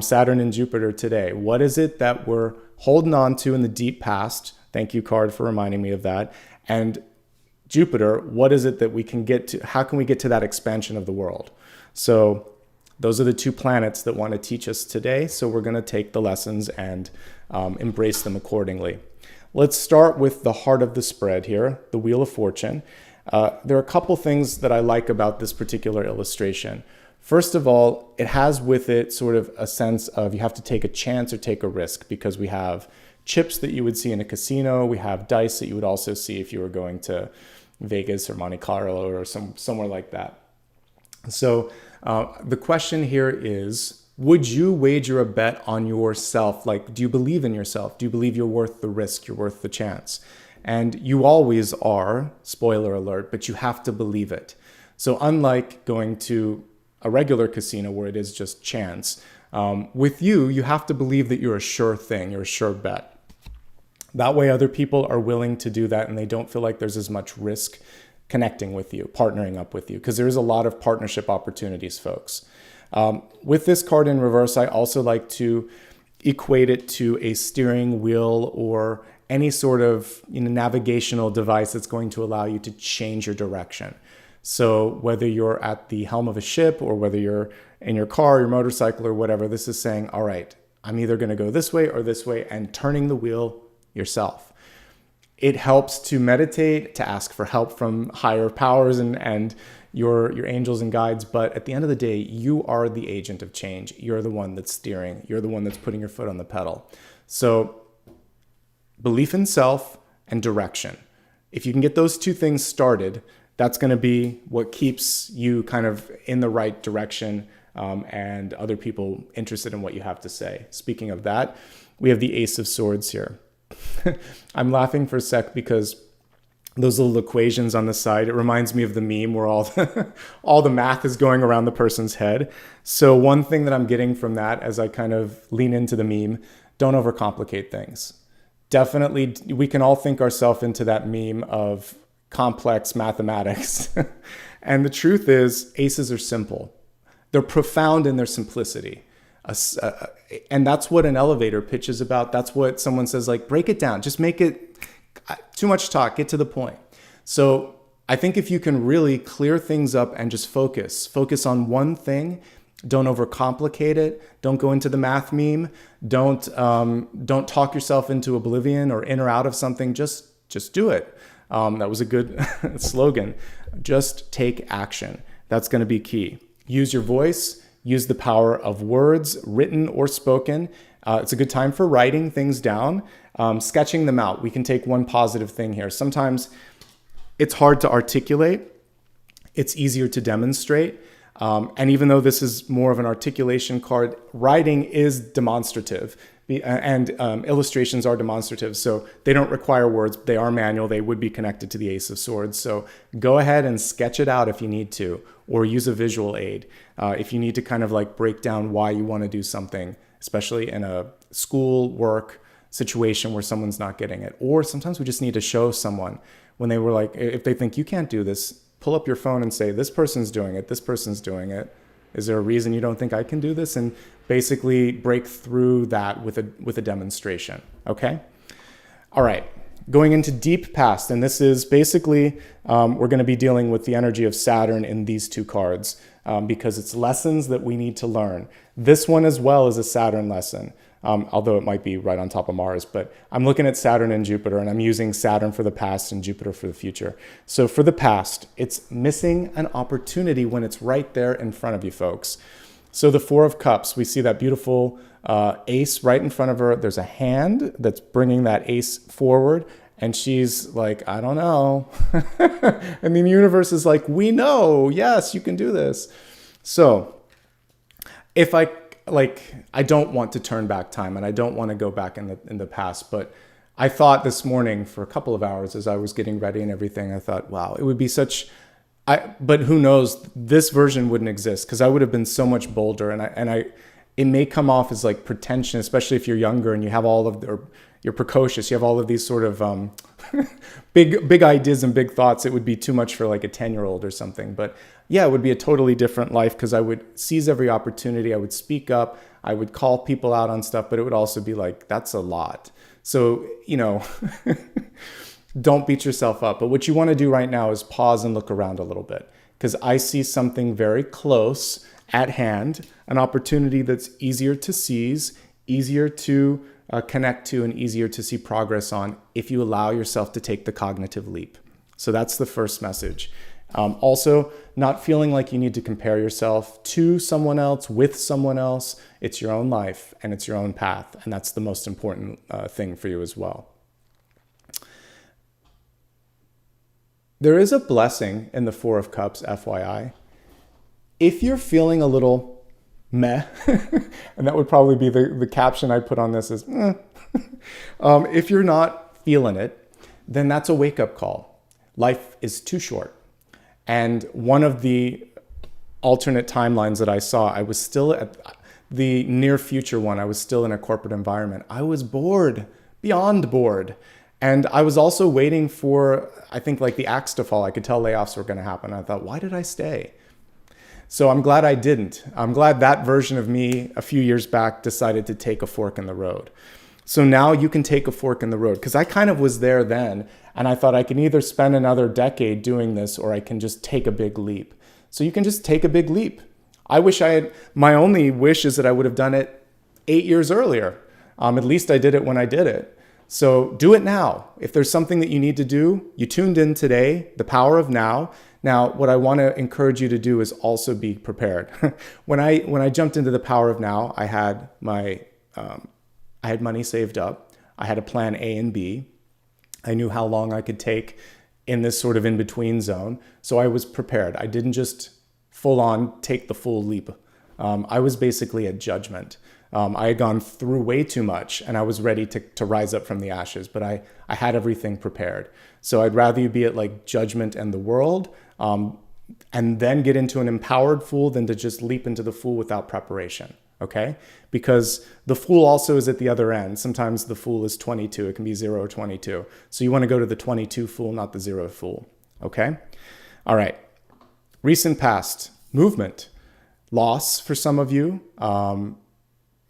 Saturn and Jupiter today. What is it that we're holding on to in the deep past? Thank you, card, for reminding me of that. And Jupiter, what is it that we can get to? How can we get to that expansion of the world? So those are the two planets that want to teach us today. So we're going to take the lessons and embrace them accordingly. Let's start with the heart of the spread here, the Wheel of Fortune. There are a couple things that I like about this particular illustration. First of all, it has with it sort of a sense of you have to take a chance or take a risk, because we have chips that you would see in a casino. We have dice that you would also see if you were going to Vegas or Monte Carlo or somewhere like that. So the question here is, would you wager a bet on yourself? Like, do you believe in yourself? Do you believe you're worth the risk? You're worth the chance? And you always are, spoiler alert, but you have to believe it. So unlike going to a regular casino where it is just chance, with you have to believe that you're a sure thing, you're a sure bet. That way other people are willing to do that and they don't feel like there's as much risk connecting with you, partnering up with you, because there's a lot of partnership opportunities, folks. With this card in reverse, I also like to equate it to a steering wheel or any sort of navigational device that's going to allow you to change your direction. So whether you're at the helm of a ship or whether you're in your car, your motorcycle or whatever, this is saying, all right, I'm either going to go this way or this way, and turning the wheel yourself. It helps to meditate, to ask for help from higher powers and your angels and guides. But at the end of the day, you are the agent of change. You're the one that's steering. You're the one that's putting your foot on the pedal. So belief in self and direction. If you can get those two things started, that's going to be what keeps you kind of in the right direction and other people interested in what you have to say. Speaking of that, we have the Ace of Swords here. I'm laughing for a sec because those little equations on the side, it reminds me of the meme where all the math is going around the person's head. So one thing that I'm getting from that as I kind of lean into the meme, don't overcomplicate things. Definitely, we can all think ourselves into that meme of complex mathematics. And the truth is, aces are simple. They're profound in their simplicity. And that's what an elevator pitch is about. That's what someone says, like, break it down. Just make it too much talk. Get to the point. So I think if you can really clear things up and just focus on one thing, don't overcomplicate it. Don't go into the math meme. Don't talk yourself into oblivion or in or out of something. Just do it. That was a good slogan. Just take action. That's going to be key. Use your voice. Use the power of words, written or spoken. It's a good time for writing things down, sketching them out. We can take one positive thing here. Sometimes it's hard to articulate. It's easier to demonstrate. And even though this is more of an articulation card, writing is demonstrative. And illustrations are demonstrative, so they don't require words. They are manual. They would be connected to the Ace of Swords. So go ahead and sketch it out if you need to, or use a visual aid. If you need to kind of like break down why you want to do something, especially in a school, work, situation where someone's not getting it. Or sometimes we just need to show someone when they were like, if they think you can't do this, pull up your phone and say, this person's doing it, this person's doing it. Is there a reason you don't think I can do this? And basically break through that with a demonstration, okay? All right, going into deep past, and this is basically, we're gonna be dealing with the energy of Saturn in these two cards because it's lessons that we need to learn. This one as well is a Saturn lesson. Although it might be right on top of Mars, but I'm looking at Saturn and Jupiter, and I'm using Saturn for the past and Jupiter for the future. So for the past, it's missing an opportunity when it's right there in front of you, folks. So the Four of Cups, we see that beautiful ace right in front of her. There's a hand that's bringing that ace forward, and she's like, I don't know. And the universe is like, we know, yes, you can do this. So if I don't want to turn back time, and I don't want to go back in the past, but I thought this morning for a couple of hours as I was getting ready and everything, I thought, wow, it would be but who knows, this version wouldn't exist because I would have been so much bolder, and it may come off as like pretension, especially if you're younger and you have or you're precocious, you have all of these sort of big ideas and big thoughts. It would be too much for like a 10-year-old or something, but yeah, it would be a totally different life because I would seize every opportunity. I would speak up. I would call people out on stuff, but it would also be like, that's a lot. So, don't beat yourself up. But what you want to do right now is pause and look around a little bit because I see something very close at hand, an opportunity that's easier to seize, easier to connect to, and easier to see progress on if you allow yourself to take the cognitive leap. So that's the first message. Also, not feeling like you need to compare yourself to someone else, with someone else. It's your own life and it's your own path. And that's the most important thing for you as well. There is a blessing in the Four of Cups, FYI. If you're feeling a little meh, and that would probably be the caption I put on this is, if you're not feeling it, then that's a wake-up call. Life is too short. And one of the alternate timelines that I saw, I was still at the near future one. I was still in a corporate environment. I was bored, beyond bored. And I was also waiting for, I think, like the axe to fall. I could tell layoffs were going to happen. I thought, why did I stay? So I'm glad I didn't. I'm glad that version of me a few years back decided to take a fork in the road. So now you can take a fork in the road, because I kind of was there then, and I thought I can either spend another decade doing this or I can just take a big leap. So you can just take a big leap. My only wish is that I would have done it 8 years earlier. At least I did it when I did it. So do it now. If there's something that you need to do, you tuned in today, the power of now. Now, what I want to encourage you to do is also be prepared. When I jumped into the power of now, I had money saved up. I had a plan A and B. I knew how long I could take in this sort of in-between zone. So I was prepared. I didn't just full on take the full leap. I was basically at judgment. I had gone through way too much and I was ready to rise up from the ashes, but I had everything prepared. So I'd rather you be at like judgment and the world, and then get into an empowered fool than to just leap into the fool without preparation. Okay? Because the fool also is at the other end. Sometimes the fool is 22. It can be 0 or 22. So you want to go to the 22 fool, not the 0 fool. Okay? All right. Recent past. Movement. Loss for some of you.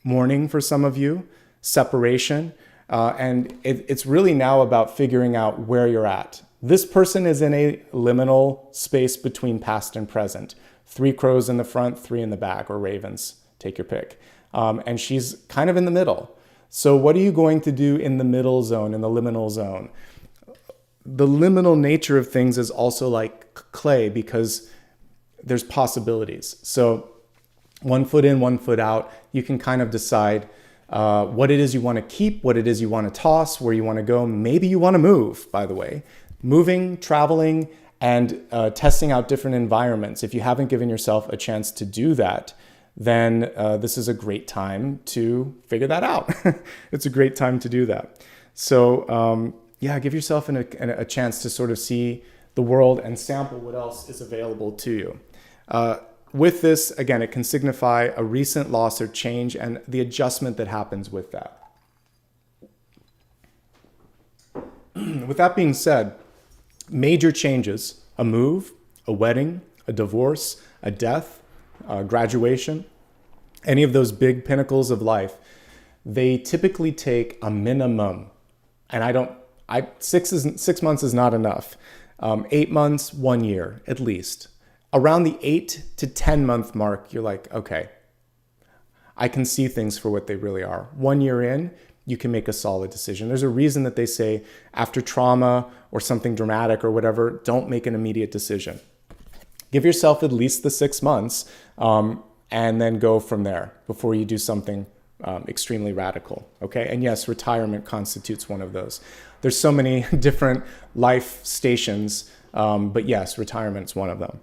Mourning for some of you. Separation. And it's really now about figuring out where you're at. This person is in a liminal space between past and present. 3 crows in the front, 3 in the back, or ravens. Take your pick. And she's kind of in the middle. So what are you going to do in the middle zone, in the liminal zone? The liminal nature of things is also like clay because there's possibilities. So 1 foot in, 1 foot out, you can kind of decide what it is you want to keep, what it is you want to toss, where you want to go. Maybe you want to move, by the way. Moving, traveling, and testing out different environments. If you haven't given yourself a chance to do that, then this is a great time to figure that out. It's a great time to do that. So yeah, give yourself a chance to sort of see the world and sample what else is available to you. With this, again, it can signify a recent loss or change and the adjustment that happens with that. with that being said, major changes, a move, a wedding, a divorce, a death, graduation, any of those big pinnacles of life, they typically take a minimum, and 6 months is not enough. 8 months, 1 year at least. Around the 8 to 10 month mark, you're like, okay, I can see things for what they really are. 1 year in, you can make a solid decision. There's a reason that they say after trauma or something dramatic or whatever, don't make an immediate decision. Give yourself at least the 6 months and then go from there before you do something extremely radical, okay? And yes, retirement constitutes one of those. There's so many different life stations, but yes, retirement's one of them.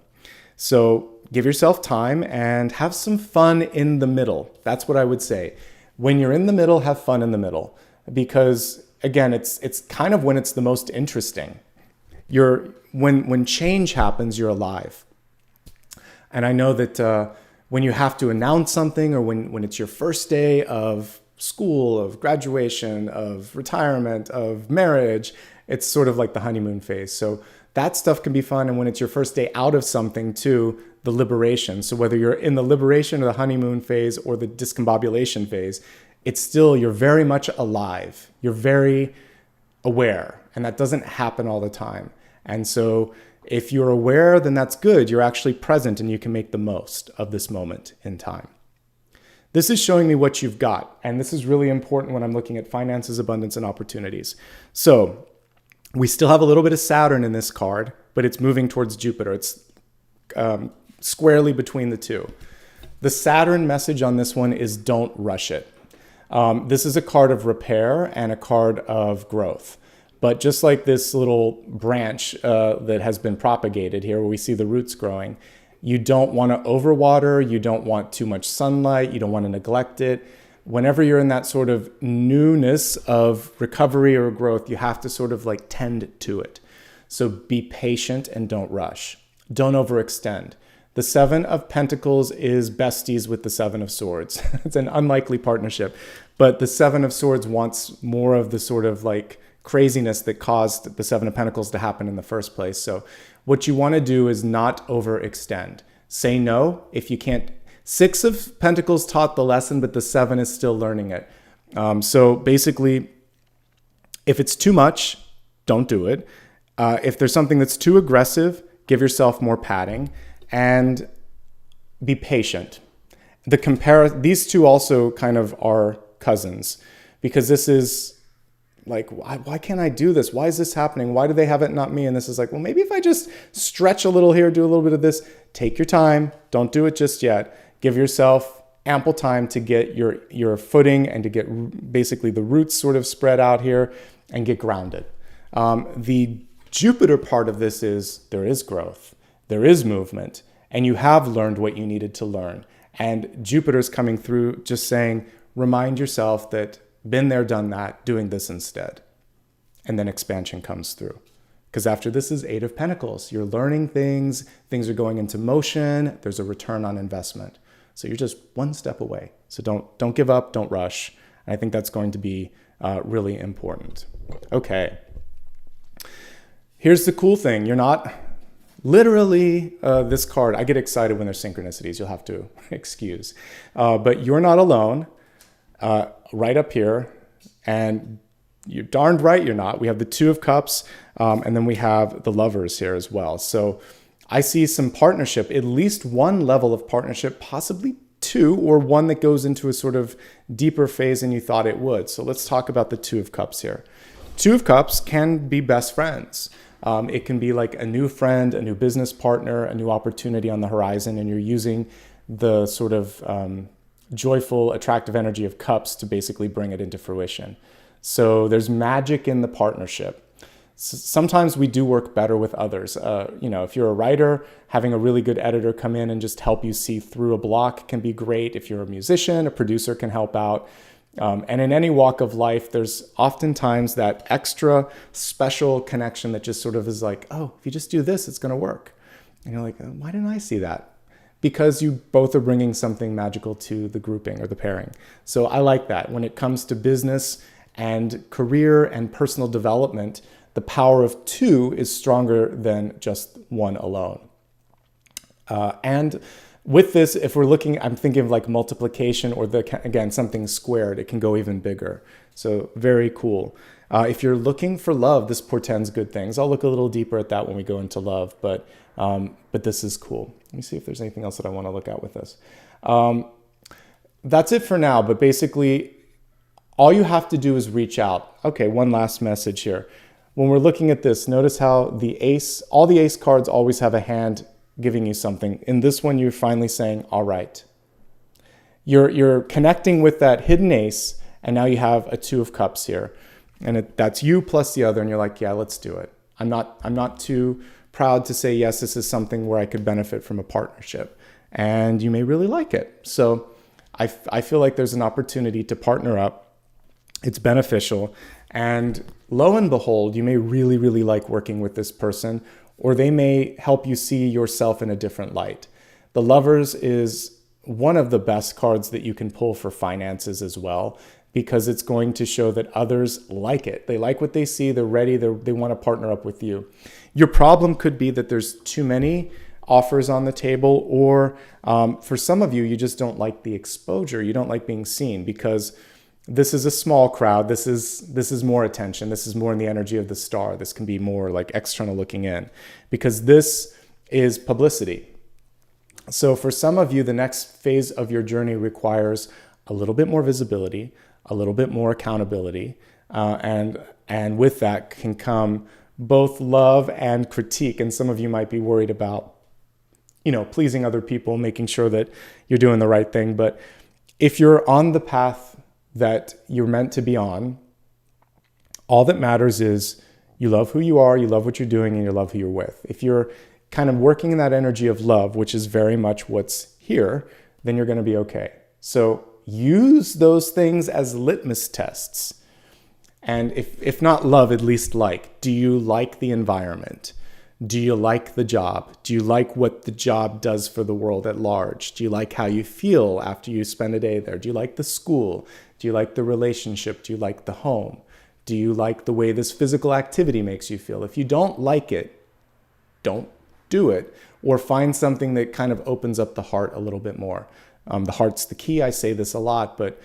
So give yourself time and have some fun in the middle. That's what I would say. When you're in the middle, have fun in the middle, because again, it's kind of when it's the most interesting. When change happens, you're alive. And I know that when you have to announce something, or when it's your first day of school, of graduation, of retirement, of marriage, it's sort of like the honeymoon phase. So that stuff can be fun. And when it's your first day out of something too, the liberation. So whether you're in the liberation or the honeymoon phase or the discombobulation phase, it's still, you're very much alive. You're very aware, and that doesn't happen all the time. And so if you're aware, then that's good. You're actually present and you can make the most of this moment in time. This is showing me what you've got. And this is really important when I'm looking at finances, abundance, and opportunities. So we still have a little bit of Saturn in this card, but it's moving towards Jupiter. It's squarely between the two. The Saturn message on this one is don't rush it. This is a card of repair and a card of growth. But just like this little branch that has been propagated here, where we see the roots growing, you don't want to overwater, you don't want too much sunlight, you don't want to neglect it. Whenever you're in that sort of newness of recovery or growth, you have to sort of like tend to it. So be patient and don't rush. Don't overextend. The Seven of Pentacles is besties with the Seven of Swords. It's an unlikely partnership, but the Seven of Swords wants more of the sort of like craziness that caused the Seven of Pentacles to happen in the first place. So what you want to do is not overextend. Say no if you can't. Six of Pentacles taught the lesson, but the Seven is still learning it. So basically, if it's too much, don't do it. If there's something that's too aggressive, give yourself more padding and be patient. These two also kind of are cousins, because this is like, why can't I do this? Why is this happening? Why do they have it, not me? And this is like, well, maybe if I just stretch a little here, do a little bit of this, take your time. Don't do it just yet. Give yourself ample time to get your footing and to get basically the roots sort of spread out here and get grounded. The Jupiter part of this is there is growth, there is movement, and you have learned what you needed to learn. And Jupiter's coming through just saying, remind yourself that been there, done that, doing this instead. And then expansion comes through. Because after this is Eight of Pentacles. You're learning things are going into motion, there's a return on investment. So you're just one step away. So don't give up, don't rush. And I think that's going to be really important. Okay. Here's the cool thing. You're not literally this card. I get excited when there's synchronicities. You'll have to excuse. But you're not alone. Right up here, and you're darned right you're not. We have the Two of Cups, and then we have the Lovers here as well. So I see some partnership, at least one level of partnership, possibly two, or one that goes into a sort of deeper phase than you thought it would. So let's talk about the Two of Cups here. Two of Cups can be best friends. It can be like a new friend, a new business partner, a new opportunity on the horizon, and you're using the sort of joyful, attractive energy of cups to basically bring it into fruition. So there's magic in the partnership. Sometimes we do work better with others. If you're a writer, having a really good editor come in and just help you see through a block can be great. If you're a musician, a producer can help out. And in any walk of life, there's oftentimes that extra special connection that just sort of is like, oh, if you just do this, it's going to work. And you're like, why didn't I see that? Because you both are bringing something magical to the grouping or the pairing. So I like that. When it comes to business and career and personal development, the power of two is stronger than just one alone. And with this, if we're looking, I'm thinking of like multiplication or again, something squared, it can go even bigger. So very cool. If you're looking for love, this portends good things. I'll look a little deeper at that when we go into love, but this is cool. Let me see if there's anything else that I want to look at with this. That's it for now, but basically all you have to do is reach out. Okay, one last message here. When we're looking at this, notice how all the ace cards always have a hand giving you something. In this one, you're finally saying, all right. You're connecting with that hidden ace, and now you have a 2 of cups here. And that's you plus the other, and you're like, yeah, let's do it. I'm not too proud to say, yes, this is something where I could benefit from a partnership. And you may really like it. So I feel like there's an opportunity to partner up. It's beneficial. And lo and behold, you may really, really like working with this person, or they may help you see yourself in a different light. The Lovers is one of the best cards that you can pull for finances as well, because it's going to show that others like it. They like what they see, they're ready, they want to partner up with you. Your problem could be that there's too many offers on the table, or for some of you, you just don't like the exposure. You don't like being seen because this is a small crowd. This is more attention. This is more in the energy of the star. This can be more like external looking in, because this is publicity. So for some of you, the next phase of your journey requires a little bit more visibility, a little bit more accountability, and with that can come both love and critique. And some of you might be worried about, pleasing other people, making sure that you're doing the right thing. But if you're on the path that you're meant to be on, all that matters is you love who you are, you love what you're doing, and you love who you're with. If you're kind of working in that energy of love, which is very much what's here, then you're going to be okay. So use those things as litmus tests. And if not love, at least like. Do you like the environment? Do you like the job? Do you like what the job does for the world at large? Do you like how you feel after you spend a day there? Do you like the school? Do you like the relationship? Do you like the home? Do you like the way this physical activity makes you feel? If you don't like it, don't do it, or find something that kind of opens up the heart a little bit more. The heart's the key. I say this a lot, but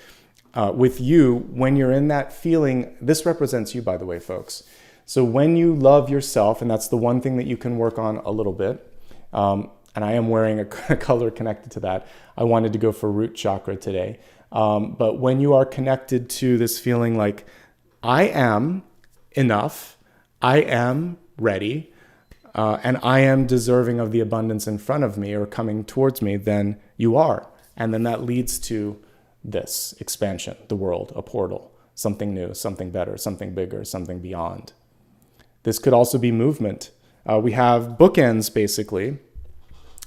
with you, when you're in that feeling, this represents you, by the way, folks. So when you love yourself, and that's the one thing that you can work on a little bit, and I am wearing a color connected to that. I wanted to go for root chakra today. But when you are connected to this feeling like, I am enough, I am ready, and I am deserving of the abundance in front of me or coming towards me, then you are. And then that leads to this expansion, the world, a portal, something new, something better, something bigger, something beyond. This could also be movement. We have bookends, basically,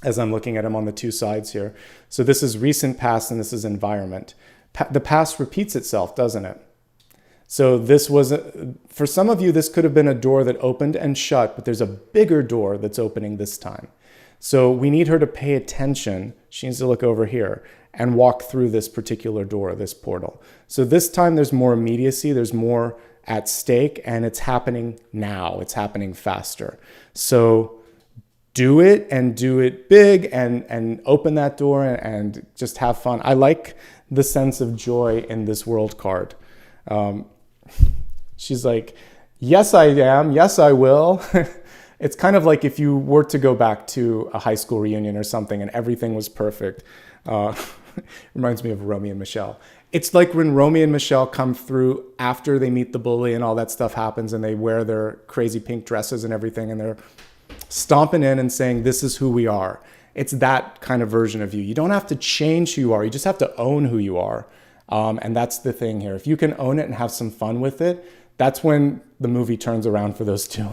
as I'm looking at them on the two sides here. So this is recent past and this is environment. The past repeats itself, doesn't it? So this was, for some of you, this could have been a door that opened and shut, but there's a bigger door that's opening this time. So we need her to pay attention. She needs to look over here and walk through this particular door, this portal. So this time there's more immediacy, there's more at stake, and it's happening now. It's happening faster. So do it and do it big and open that door and just have fun. I like the sense of joy in this world card. She's like, yes, I am. Yes, I will. It's kind of like if you were to go back to a high school reunion or something and everything was perfect. Reminds me of Romeo and Michelle. It's like when Romeo and Michelle come through after they meet the bully and all that stuff happens and they wear their crazy pink dresses and everything and they're stomping in and saying, this is who we are. It's that kind of version of you. You don't have to change who you are. You just have to own who you are. And that's the thing here. If you can own it and have some fun with it, that's when the movie turns around for those two.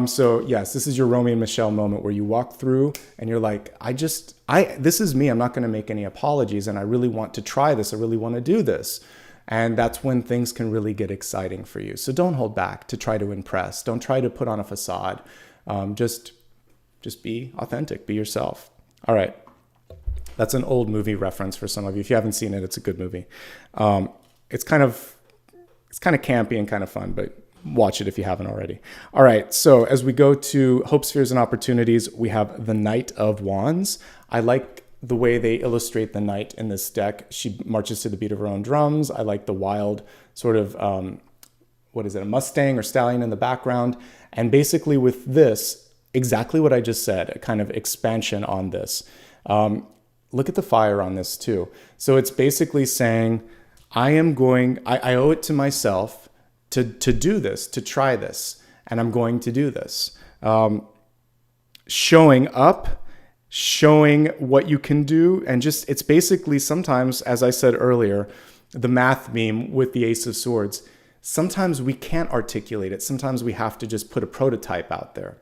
So yes, this is your Romeo and Michelle moment where you walk through and you're like, this is me. I'm not going to make any apologies. And I really want to try this. I really want to do this. And that's when things can really get exciting for you. So don't hold back to try to impress. Don't try to put on a facade. Just be authentic, be yourself. All right. That's an old movie reference for some of you. If you haven't seen it, it's a good movie. It's kind of campy and kind of fun, but watch it if you haven't already. All right, so as we go to hopes, fears, and opportunities, we have the Knight of Wands. I like the way they illustrate the knight in this deck. She marches to the beat of her own drums. I like the wild sort of, a Mustang or stallion in the background. And basically with this, exactly what I just said, a kind of expansion on this. Look at the fire on this too. So it's basically saying, I owe it to myself to do this, to try this, and I'm going to do this. Showing up, showing what you can do, and just, it's basically sometimes, as I said earlier, the math meme with the Ace of Swords, sometimes we can't articulate it. Sometimes we have to just put a prototype out there.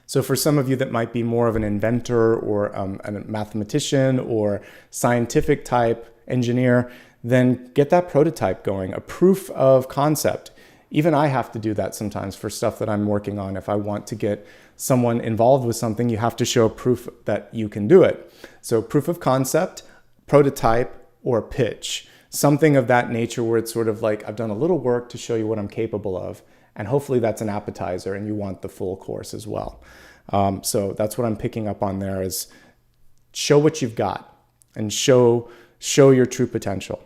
So for some of you that might be more of an inventor or a mathematician or scientific type engineer, then get that prototype going, a proof of concept. Even I have to do that sometimes for stuff that I'm working on. If I want to get someone involved with something, you have to show proof that you can do it. So proof of concept, prototype, or pitch. Something of that nature where it's sort of like, I've done a little work to show you what I'm capable of. And hopefully that's an appetizer and you want the full course as well. So that's what I'm picking up on there, is show what you've got and show your true potential.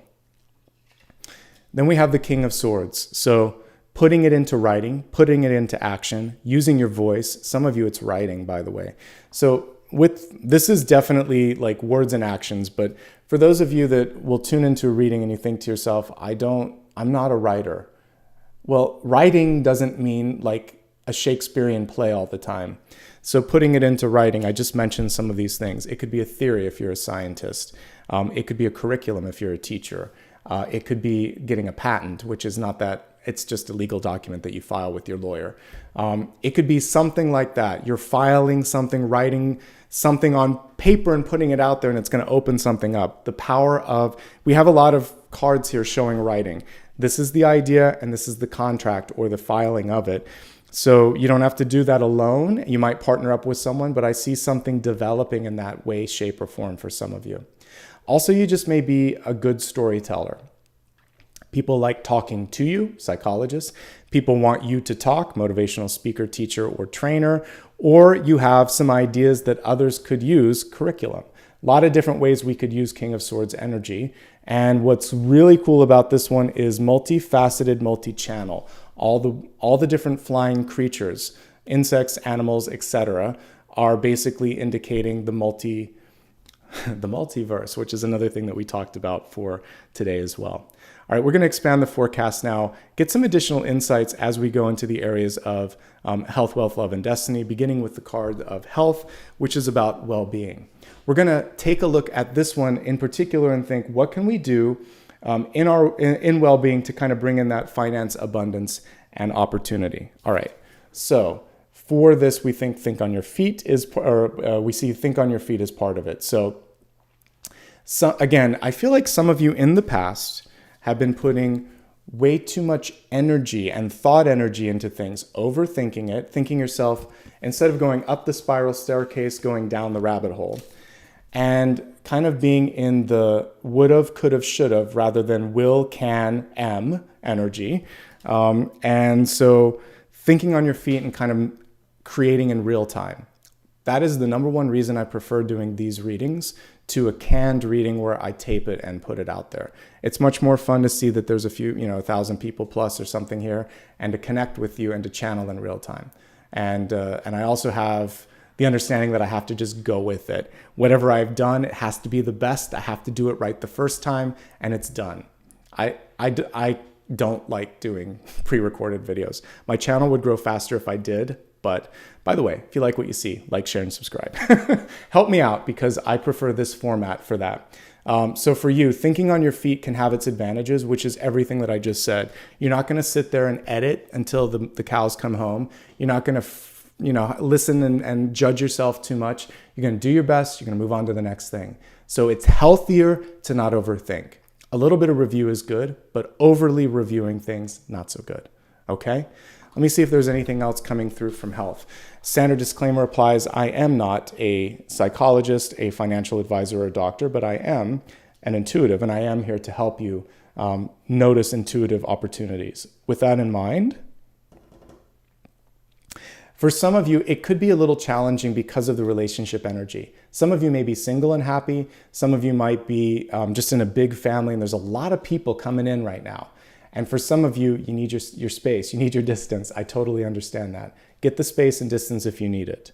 Then we have the King of Swords. So putting it into writing, putting it into action, using your voice. Some of you it's writing, by the way. So this is definitely like words and actions, but for those of you that will tune into a reading and you think to yourself, I'm not a writer. Well, writing doesn't mean like a Shakespearean play all the time. So putting it into writing, I just mentioned some of these things. It could be a theory if you're a scientist. It could be a curriculum if you're a teacher. It could be getting a patent, which is not that, it's just a legal document that you file with your lawyer. It could be something like that. You're filing something, writing something on paper and putting it out there, and it's going to open something up. The power of, we have a lot of cards here showing writing. This is the idea and this is the contract or the filing of it. So you don't have to do that alone. You might partner up with someone, but I see something developing in that way, shape, or form for some of you. Also, you just may be a good storyteller. People like talking to you, psychologists. People want you to talk, motivational speaker, teacher, or trainer, or you have some ideas that others could use, curriculum. A lot of different ways we could use King of Swords energy. And what's really cool about this one is multifaceted, multi-channel. All the different flying creatures, insects, animals, etc., are basically indicating the multiverse, which is another thing that we talked about for today as well. All right, we're going to expand the forecast now, get some additional insights as we go into the areas of health, wealth, love, and destiny, beginning with the card of health, which is about well-being. We're going to take a look at this one in particular and think, what can we do in well-being to kind of bring in that finance, abundance, and opportunity? All right, so for this, we think on your feet we see think on your feet as part of it. So again, I feel like some of you in the past have been putting way too much energy and thought energy into things, overthinking it, thinking yourself, instead of going up the spiral staircase, going down the rabbit hole, and kind of being in the would've, could've, should've, rather than will, can, am energy. And so thinking on your feet and kind of creating in real time. That is the number one reason I prefer doing these readings to a canned reading where I tape it and put it out there. It's much more fun to see that there's a few, 1,000 people plus or something here, and to connect with you and to channel in real time. And I also have the understanding that I have to just go with it. Whatever I've done, it has to be the best. I have to do it right the first time, and it's done. I don't like doing pre-recorded videos. My channel would grow faster if I did. But by the way, if you like what you see, like, share, and subscribe. Help me out, because I prefer this format for that. So for you, thinking on your feet can have its advantages, which is everything that I just said. You're not going to sit there and edit until the cows come home. You're not going to listen and judge yourself too much. You're going to do your best. You're going to move on to the next thing. So it's healthier to not overthink. A little bit of review is good, but overly reviewing things, not so good. Okay? Let me see if there's anything else coming through from health. Standard disclaimer applies. I am not a psychologist, a financial advisor, or a doctor, but I am an intuitive, and I am here to help you notice intuitive opportunities. With that in mind, for some of you, it could be a little challenging because of the relationship energy. Some of you may be single and happy. Some of you might be just in a big family, and there's a lot of people coming in right now. And for some of you, you need your space, you need your distance. I totally understand that. Get the space and distance if you need it.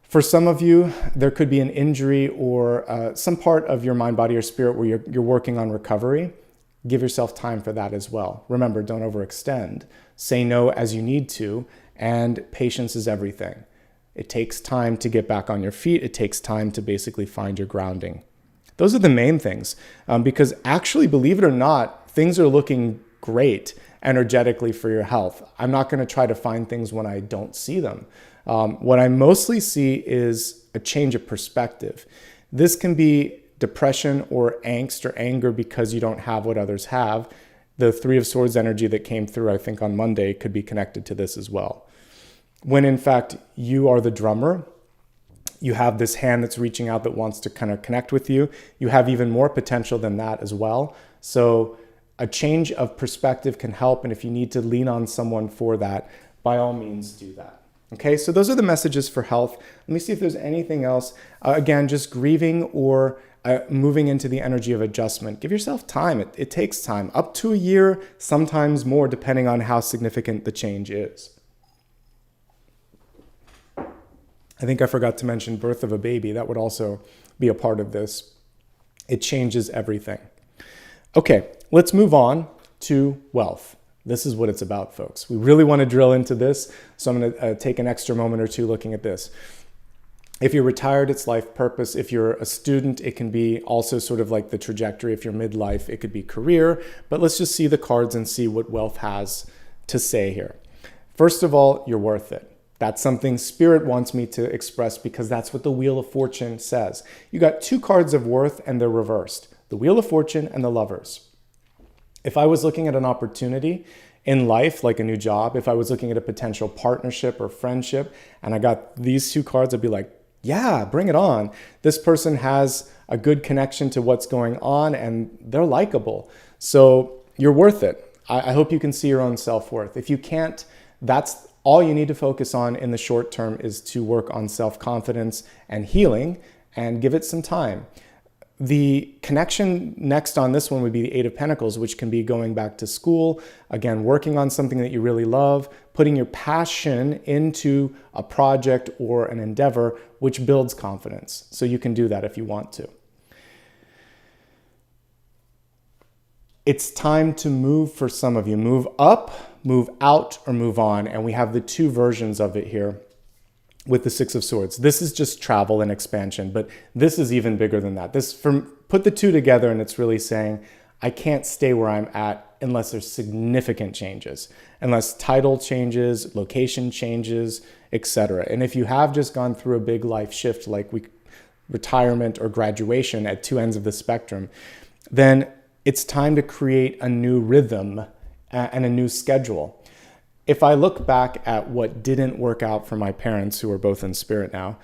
For some of you, there could be an injury or some part of your mind, body, or spirit where you're working on recovery. Give yourself time for that as well. Remember, don't overextend. Say no as you need to, and patience is everything. It takes time to get back on your feet. It takes time to basically find your grounding. Those are the main things, because actually, believe it or not, things are looking great energetically for your health. I'm not going to try to find things when I don't see them. What I mostly see is a change of perspective. This can be depression or angst or anger because you don't have what others have. The Three of Swords energy that came through, I think, on Monday could be connected to this as well. When in fact, you are the drummer, you have this hand that's reaching out that wants to kind of connect with you. You have even more potential than that as well. So a change of perspective can help. And if you need to lean on someone for that, by all means do that. Okay, so those are the messages for health. Let me see if there's anything else. Again, just grieving or moving into the energy of adjustment. Give yourself time. It takes time, up to a year, sometimes more, depending on how significant the change is. I think I forgot to mention birth of a baby. That would also be a part of this. It changes everything. Okay, let's move on to wealth. This is what it's about, folks. We really want to drill into this, so I'm going to take an extra moment or two looking at this. If you're retired, it's life purpose. If you're a student, it can be also sort of like the trajectory. If you're midlife, it could be career. But let's just see the cards and see what wealth has to say here. First of all, you're worth it. That's something Spirit wants me to express because that's what the Wheel of Fortune says. You got two cards of worth and they're reversed. The Wheel of Fortune and the Lovers. If I was looking at an opportunity in life, like a new job, if I was looking at a potential partnership or friendship, and I got these two cards, I'd be like, yeah, bring it on. This person has a good connection to what's going on and they're likable. So you're worth it. I hope you can see your own self-worth. If you can't, that's all you need to focus on in the short term is to work on self-confidence and healing and give it some time. The connection next on this one would be the Eight of Pentacles, which can be going back to school, again, working on something that you really love, putting your passion into a project or an endeavor, which builds confidence. So you can do that if you want to. It's time to move for some of you. Move up, move out, or move on. And we have the two versions of it here with the Six of Swords. This is just travel and expansion, but this is even bigger than that. Put the two together and it's really saying, I can't stay where I'm at unless there's significant changes, unless title changes, location changes, etc. And if you have just gone through a big life shift like retirement or graduation at two ends of the spectrum, then it's time to create a new rhythm and a new schedule. If I look back at what didn't work out for my parents, who are both in spirit now,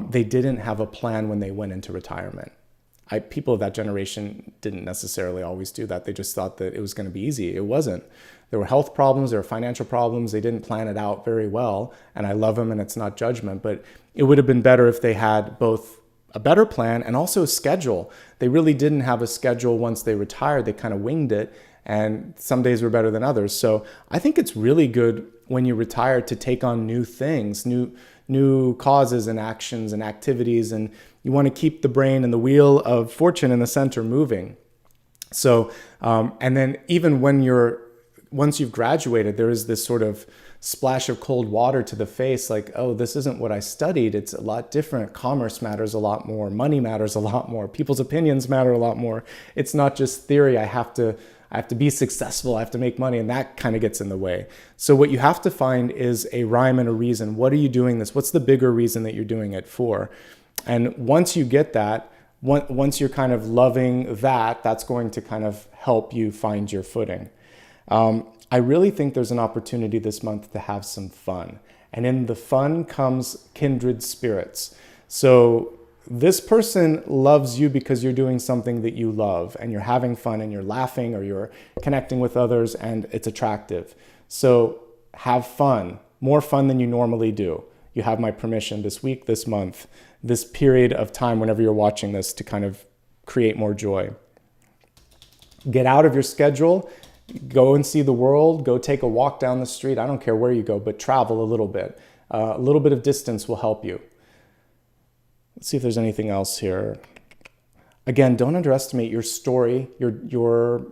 they didn't have a plan when they went into retirement. People of that generation didn't necessarily always do that. They just thought that it was going to be easy. It wasn't. There were health problems, there were financial problems. They didn't plan it out very well. And I love them and it's not judgment, but it would have been better if they had both a better plan and also a schedule. They really didn't have a schedule once they retired. They kind of winged it. And some days were better than others. So I think it's really good when you retire to take on new things, new causes and actions and activities. And you want to keep the brain and the wheel of fortune in the center moving. So, and then even once you've graduated, there is this sort of splash of cold water to the face, like, oh, this isn't what I studied. It's a lot different. Commerce matters a lot more. Money matters a lot more. People's opinions matter a lot more. It's not just theory. I have to be successful. I have to make money. And that kind of gets in the way. So what you have to find is a rhyme and a reason. What are you doing this? What's the bigger reason that you're doing it for? And once you get that, once you're kind of loving that, that's going to kind of help you find your footing. I really think there's an opportunity this month to have some fun. And in the fun comes kindred spirits. So This person loves you because you're doing something that you love and you're having fun and you're laughing or you're connecting with others and it's attractive. So have fun, more fun than you normally do. You have my permission this week, this month, this period of time, whenever you're watching this, to kind of create more joy. Get out of your schedule, go and see the world, go take a walk down the street. I don't care where you go, but travel a little bit. A little bit of distance will help you. Let's see if there's anything else here. Again, don't underestimate your story, your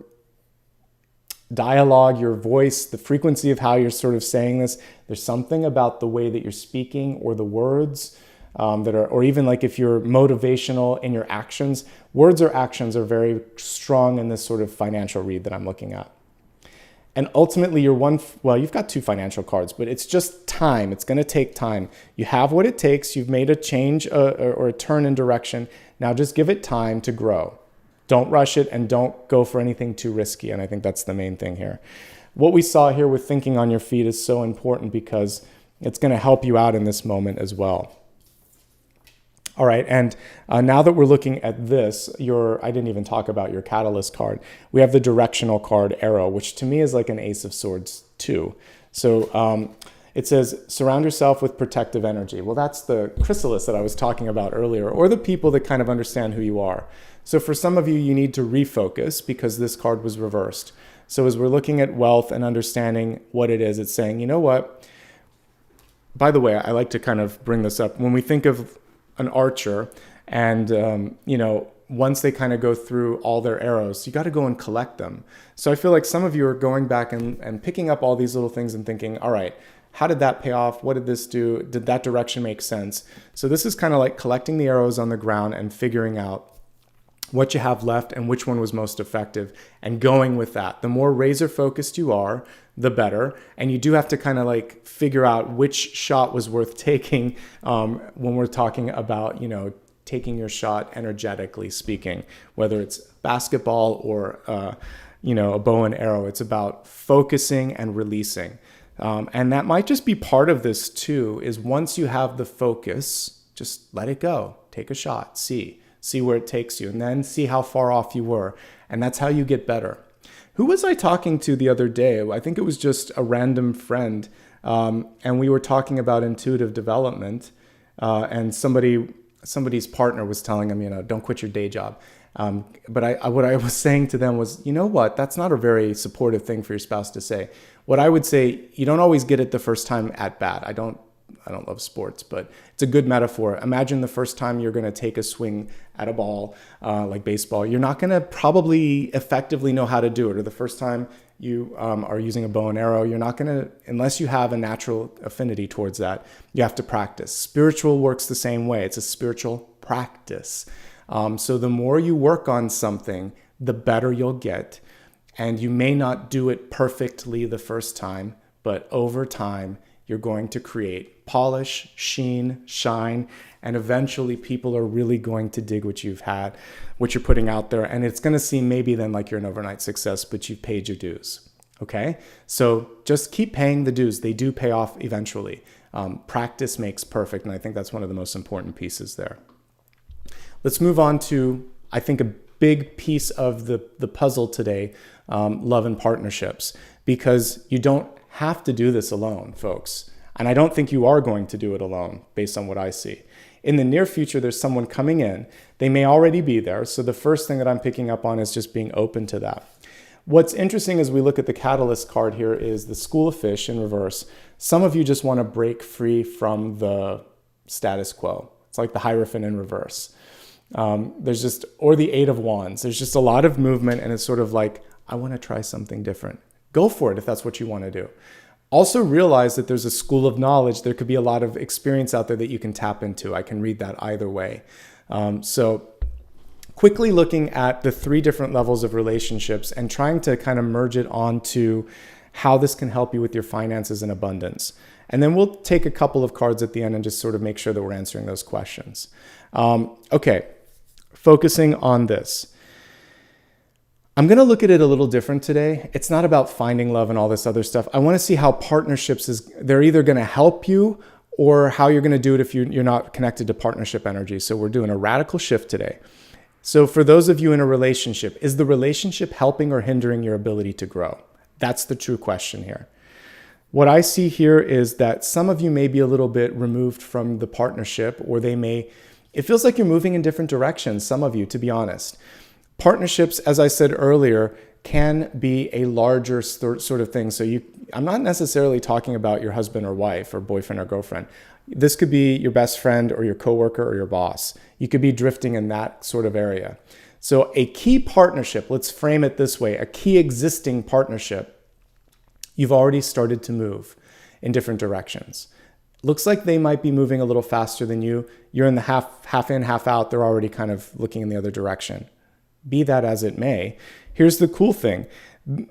dialogue, your voice, the frequency of how you're sort of saying this. There's something about the way that you're speaking or the words that are, or even like if you're motivational in your actions. Words or actions are very strong in this sort of financial read that I'm looking at. And ultimately, you've got 2 financial cards, but it's just time. It's going to take time. You have what it takes. You've made a change or a turn in direction. Now just give it time to grow. Don't rush it and don't go for anything too risky. And I think that's the main thing here. What we saw here with thinking on your feet is so important because it's going to help you out in this moment as well. All right, and now that we're looking at this, I didn't even talk about your catalyst card. We have the directional card, Arrow, which to me is like an Ace of Swords too. So it says, surround yourself with protective energy. Well, that's the chrysalis that I was talking about earlier, or the people that kind of understand who you are. So for some of you, you need to refocus because this card was reversed. So as we're looking at wealth and understanding what it is, it's saying, you know what? By the way, I like to kind of bring this up. When we think of an archer and, once they kind of go through all their arrows, you got to go and collect them. So I feel like some of you are going back and picking up all these little things and thinking, all right, how did that pay off? What did this do? Did that direction make sense? So this is kind of like collecting the arrows on the ground and figuring out what you have left and which one was most effective and going with that. The more razor focused you are, the better. And you do have to kind of like figure out which shot was worth taking when we're talking about, taking your shot energetically speaking, whether it's basketball or, a bow and arrow. It's about focusing and releasing. And that might just be part of this too, is once you have the focus, just let it go, take a shot, see where it takes you, and then see how far off you were. And that's how you get better. Who was I talking to the other day? I think it was just a random friend. And we were talking about intuitive development. And somebody's partner was telling him, don't quit your day job. But what I was saying to them was, you know what? That's not a very supportive thing for your spouse to say. What I would say, you don't always get it the first time at bat. I don't love sports, but it's a good metaphor. Imagine the first time you're going to take a swing at a ball, like baseball. You're not going to probably effectively know how to do it. Or the first time you are using a bow and arrow, you're not going to, unless you have a natural affinity towards that, you have to practice. Spiritual works the same way. It's a spiritual practice. So the more you work on something, the better you'll get. And you may not do it perfectly the first time, but over time, you're going to create polish, sheen, shine, and eventually people are really going to dig what you've had, what you're putting out there. And it's going to seem maybe then like you're an overnight success, but you've paid your dues. Okay? So just keep paying the dues. They do pay off eventually. Practice makes perfect. And I think that's one of the most important pieces there. Let's move on to, I think, a big piece of the puzzle today, love and partnerships, because you don't have to do this alone, folks. And I don't think you are going to do it alone based on what I see. In the near future, there's someone coming in. They may already be there. So the first thing that I'm picking up on is just being open to that. What's interesting as we look at the catalyst card here is the School of Fish in reverse. Some of you just want to break free from the status quo. It's like the Hierophant in reverse. There's just, or the Eight of Wands. There's just a lot of movement and it's sort of like, I want to try something different. Go for it if that's what you want to do. Also realize that there's a school of knowledge. There could be a lot of experience out there that you can tap into. I can read that either way. So quickly looking at the 3 different levels of relationships and trying to kind of merge it onto how this can help you with your finances and abundance. And then we'll take a couple of cards at the end and just sort of make sure that we're answering those questions. Okay, focusing on this. I'm going to look at it a little different today. It's not about finding love and all this other stuff. I want to see how partnerships they're either going to help you or how you're going to do it if you're not connected to partnership energy. So we're doing a radical shift today. So for those of you in a relationship, is the relationship helping or hindering your ability to grow? That's the true question here. What I see here is that some of you may be a little bit removed from the partnership, or it feels like you're moving in different directions, some of you, to be honest. Partnerships, as I said earlier, can be a larger sort of thing. So I'm not necessarily talking about your husband or wife or boyfriend or girlfriend. This could be your best friend or your coworker or your boss. You could be drifting in that sort of area. So a key partnership, let's frame it this way, a key existing partnership, you've already started to move in different directions. Looks like they might be moving a little faster than you. You're in the half in, half out. They're already kind of looking in the other direction. Be that as it may, here's the cool thing.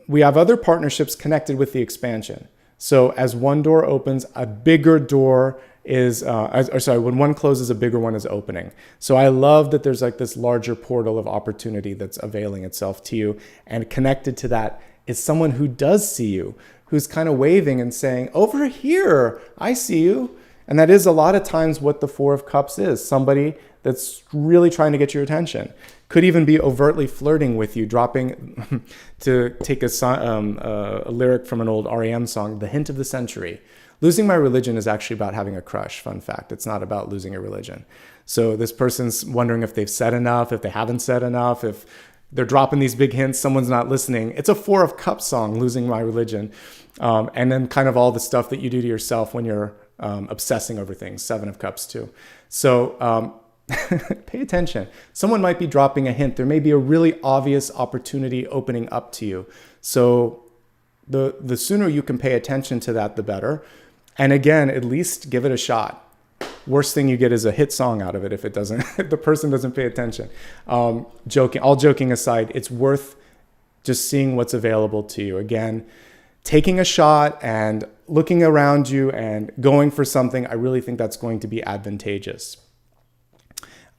We have other partnerships connected with the expansion. So as one door opens, a bigger door is, when one closes, a bigger one is opening. So I love that there's like this larger portal of opportunity that's availing itself to you. And connected to that is someone who does see you, who's kind of waving and saying, over here, I see you. And that is a lot of times what the Four of Cups is, somebody that's really trying to get your attention. Could even be overtly flirting with you, dropping, to take a lyric from an old REM song, The Hint of the Century. Losing my religion is actually about having a crush, fun fact. It's not about losing your religion. So this person's wondering if they've said enough, if they haven't said enough, if they're dropping these big hints, someone's not listening. It's a Four of Cups song, Losing My Religion. And then kind of all the stuff that you do to yourself when you're obsessing over things, Seven of Cups too. So pay attention. Someone might be dropping a hint. There may be a really obvious opportunity opening up to you. So the sooner you can pay attention to that, the better. And again, at least give it a shot. Worst thing you get is a hit song out of it if it doesn't, if the person doesn't pay attention. All joking aside, it's worth just seeing what's available to you. Again, taking a shot and looking around you and going for something, I really think that's going to be advantageous.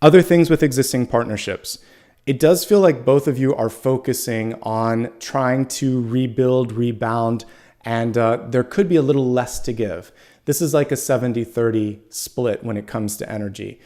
Other things with existing partnerships. It does feel like both of you are focusing on trying to rebuild, rebound, and there could be a little less to give. This is like a 70-30 split when it comes to energy.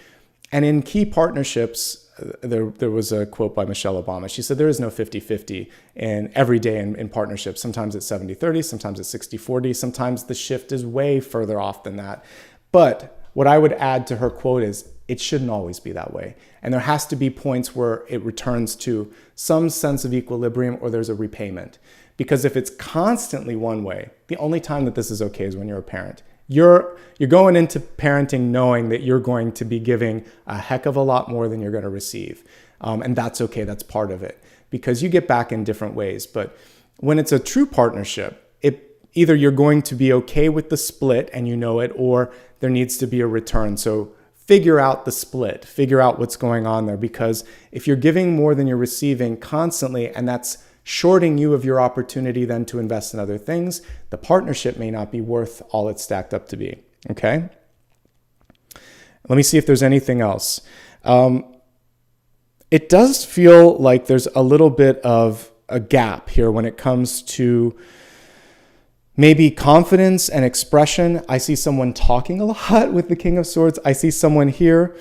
And in key partnerships, there was a quote by Michelle Obama. She said there is no 50-50 every day in partnerships. Sometimes it's 70-30, sometimes it's 60-40, sometimes the shift is way further off than that. But what I would add to her quote is, it shouldn't always be that way. And there has to be points where it returns to some sense of equilibrium or there's a repayment. Because if it's constantly one way, the only time that this is okay is when you're a parent. You're going into parenting knowing that you're going to be giving a heck of a lot more than you're going to receive. And that's okay. That's part of it. Because you get back in different ways. But when it's a true partnership, either you're going to be okay with the split and you know it, or there needs to be a return. So figure out the split, figure out what's going on there, because if you're giving more than you're receiving constantly, and that's shorting you of your opportunity then to invest in other things, the partnership may not be worth all it's stacked up to be, okay? Let me see if there's anything else. It does feel like there's a little bit of a gap here when it comes to maybe confidence and expression. I see someone talking a lot with the King of Swords. I see someone here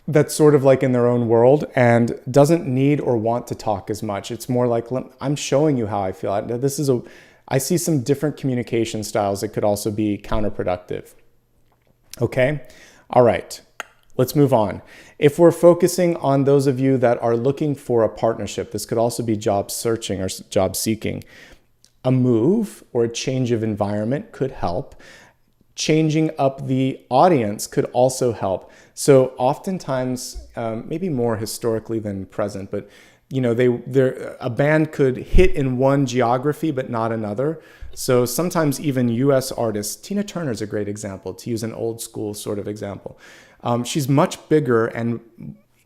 that's sort of like in their own world and doesn't need or want to talk as much. It's more like, I'm showing you how I feel. I see some different communication styles that could also be counterproductive. Okay? All right. Let's move on. If we're focusing on those of you that are looking for a partnership, this could also be job searching or job seeking. A move or a change of environment could help. Changing up the audience could also help. So oftentimes, maybe more historically than present, but a band could hit in one geography but not another. So sometimes even US artists, Tina Turner's a great example, to use an old school sort of example. She's much bigger and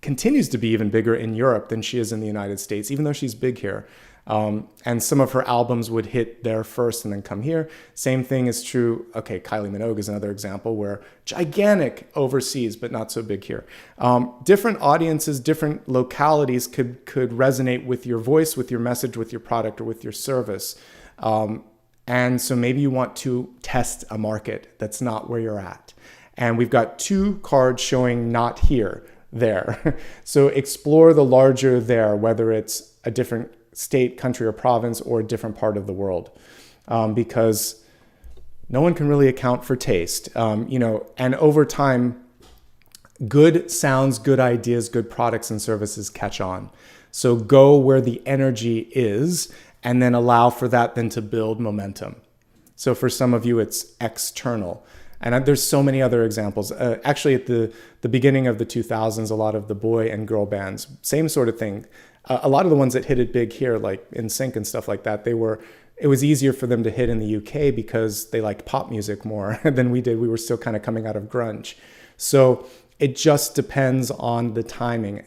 continues to be even bigger in Europe than she is in the United States, even though she's big here. And some of her albums would hit there first and then come here. Same thing is true. Okay, Kylie Minogue is another example where gigantic overseas, but not so big here. Different audiences, different localities could resonate with your voice, with your message, with your product, or with your service. And so maybe you want to test a market that's not where you're at. And we've got 2 cards showing not here, there. So explore the larger there, whether it's a different state, country, or province, or a different part of the world. Because no one can really account for taste. And over time, good sounds, good ideas, good products and services catch on. So go where the energy is, and then allow for that then to build momentum. So for some of you, it's external. And there's so many other examples. Actually, at the beginning of the 2000s, a lot of the boy and girl bands, same sort of thing. A lot of the ones that hit it big here, like NSYNC and stuff like that, it was easier for them to hit in the UK because they liked pop music more than we did. We were still kind of coming out of grunge. So it just depends on the timing.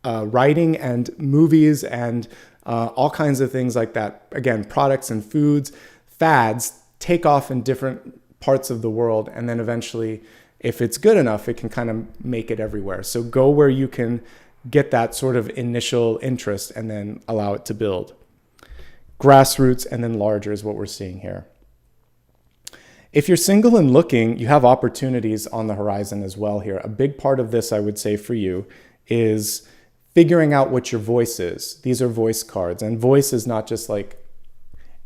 Writing and movies and all kinds of things like that. Again, products and foods, fads take off in different parts of the world. And then eventually, if it's good enough, it can kind of make it everywhere. So go where you can get that sort of initial interest and then allow it to build. Grassroots and then larger is what we're seeing here. If you're single and looking, you have opportunities on the horizon as well here. A big part of this, I would say for you, is figuring out what your voice is. These are voice cards. And voice is not just like,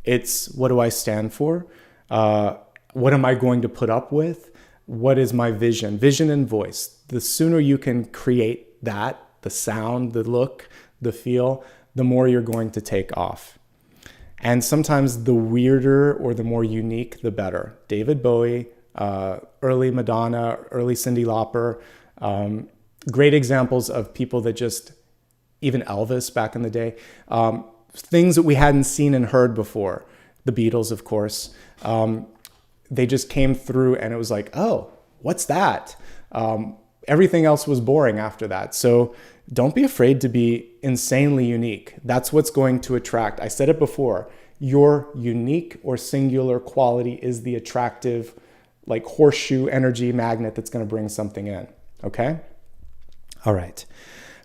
it's what do I stand for? What am I going to put up with? What is my vision? Vision and voice. The sooner you can create that, the sound, the look, the feel, the more you're going to take off. And sometimes the weirder or the more unique, the better. David Bowie, early Madonna, early Cyndi Lauper, great examples of people that just, even Elvis back in the day, things that we hadn't seen and heard before. The Beatles, of course. They just came through and it was like, oh, what's that? Everything else was boring after that. So don't be afraid to be insanely unique. That's what's going to attract. I said it before, your unique or singular quality is the attractive, like horseshoe energy magnet that's going to bring something in. Okay? All right.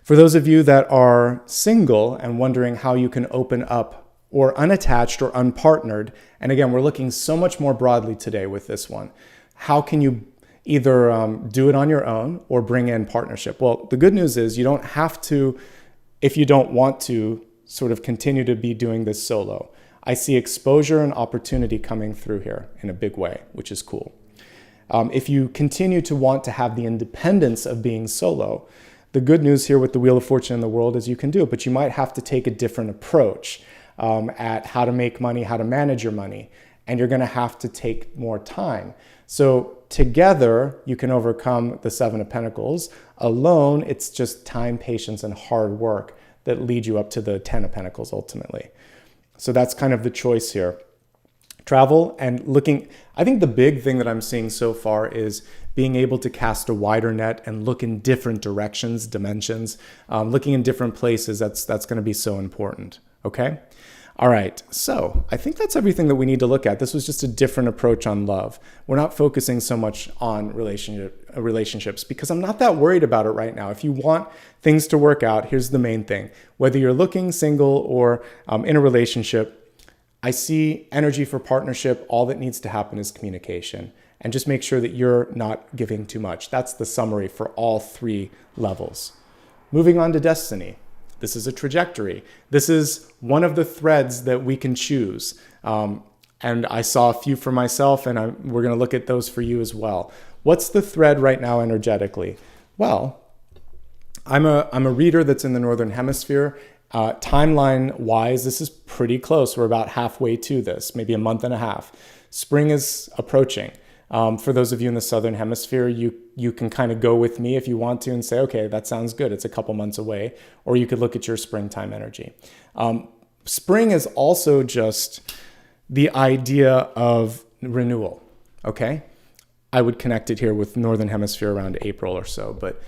For those of you that are single and wondering how you can open up or unattached or unpartnered, and again, we're looking so much more broadly today with this one. How can you either do it on your own or bring in partnership? Well, the good news is you don't have to, if you don't want to, sort of continue to be doing this solo. I see exposure and opportunity coming through here in a big way, which is cool. If you continue to want to have the independence of being solo, the good news here with the Wheel of Fortune in the world is you can do it, but you might have to take a different approach at how to make money, how to manage your money, and you're going to have to take more time. So together, you can overcome the 7 of Pentacles. Alone, it's just time, patience, and hard work that lead you up to the 10 of Pentacles ultimately. So that's kind of the choice here. Travel and looking, I think the big thing that I'm seeing so far is being able to cast a wider net and look in different directions, dimensions, looking in different places. That's going to be so important. Okay. All right. So I think that's everything that we need to look at. This was just a different approach on love. We're not focusing so much on relationships because I'm not that worried about it right now. If you want things to work out, here's the main thing. Whether you're looking single or in a relationship, I see energy for partnership. All that needs to happen is communication. And just make sure that you're not giving too much. That's the summary for all 3 levels. Moving on to destiny. This is a trajectory. This is one of the threads that we can choose. And I saw a few for myself, and we're going to look at those for you as well. What's the thread right now energetically? Well, I'm a reader that's in the Northern Hemisphere. Timeline-wise, this is pretty close. We're about halfway to this, maybe a month and a half. Spring is approaching. For those of you in the Southern Hemisphere, you can kind of go with me if you want to and say, okay, that sounds good. It's a couple months away. Or you could look at your springtime energy. Spring is also just the idea of renewal, okay? I would connect it here with Northern Hemisphere around April or so, but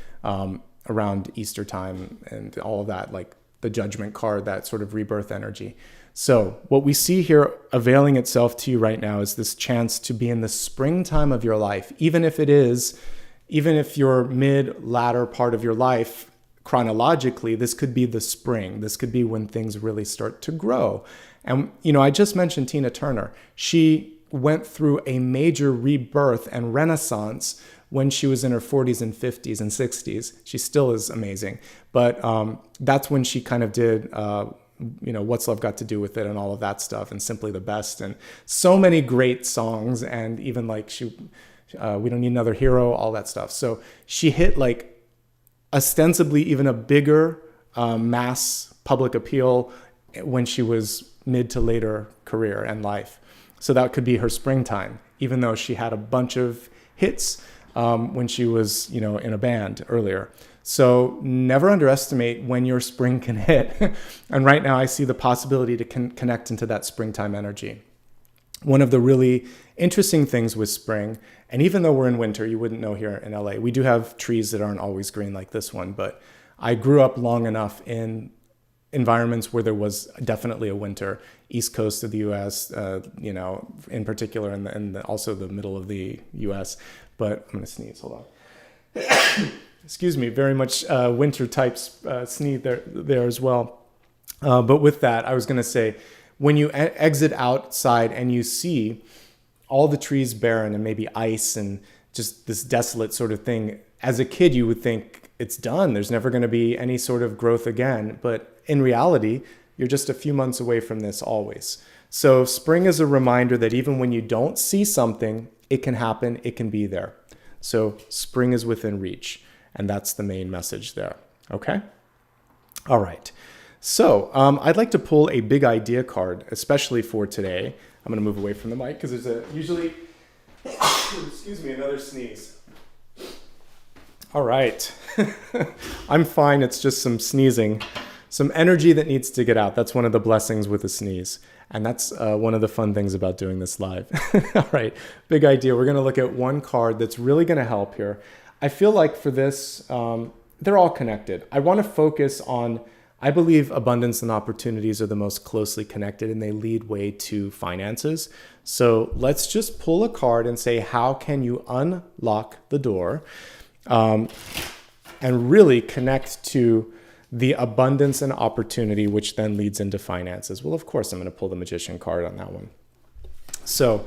around Easter time and all of that, like the Judgment card, that sort of rebirth energy. So what we see here availing itself to you right now is this chance to be in the springtime of your life, even if you're latter part of your life, chronologically, this could be the spring. This could be when things really start to grow. And, I just mentioned Tina Turner. She went through a major rebirth and renaissance when she was in her 40s and 50s and 60s. She still is amazing. But that's when she kind of did, What's Love Got to Do with It and all of that stuff, and Simply the Best, and so many great songs, and even like We Don't Need Another Hero, all that stuff. So she hit like ostensibly even a bigger mass public appeal when she was mid to later career and life. So that could be her springtime, even though she had a bunch of hits when she was, in a band earlier. So never underestimate when your spring can hit. And right now I see the possibility to connect into that springtime energy. One of the really interesting things with spring, and even though we're in winter, you wouldn't know here in LA, we do have trees that aren't always green like this one, but I grew up long enough in environments where there was definitely a winter. East coast of the U.S., in particular, and also the middle of the U.S. But I'm going to sneeze. Hold on. Excuse me. Very much winter type sneeze there as well. But with that, I was going to say, when you exit outside and you see all the trees barren and maybe ice and just this desolate sort of thing, as a kid, you would think it's done. There's never going to be any sort of growth again. But in reality, you're just a few months away from this always. So spring is a reminder that even when you don't see something, it can happen, it can be there. So spring is within reach. And that's the main message there. Okay? All right. So I'd like to pull a big idea card, especially for today. I'm going to move away from the mic because there's usually, excuse me, another sneeze. All right. I'm fine. It's just some sneezing. Some energy that needs to get out. That's one of the blessings with a sneeze. And that's one of the fun things about doing this live. All right, big idea. We're going to look at one card that's really going to help here. I feel like for this, they're all connected. I want to focus on, I believe abundance and opportunities are the most closely connected, and they lead way to finances. So let's just pull a card and say, how can you unlock the door and really connect to the abundance and opportunity, which then leads into finances? Well, of course, I'm going to pull the Magician card on that one. So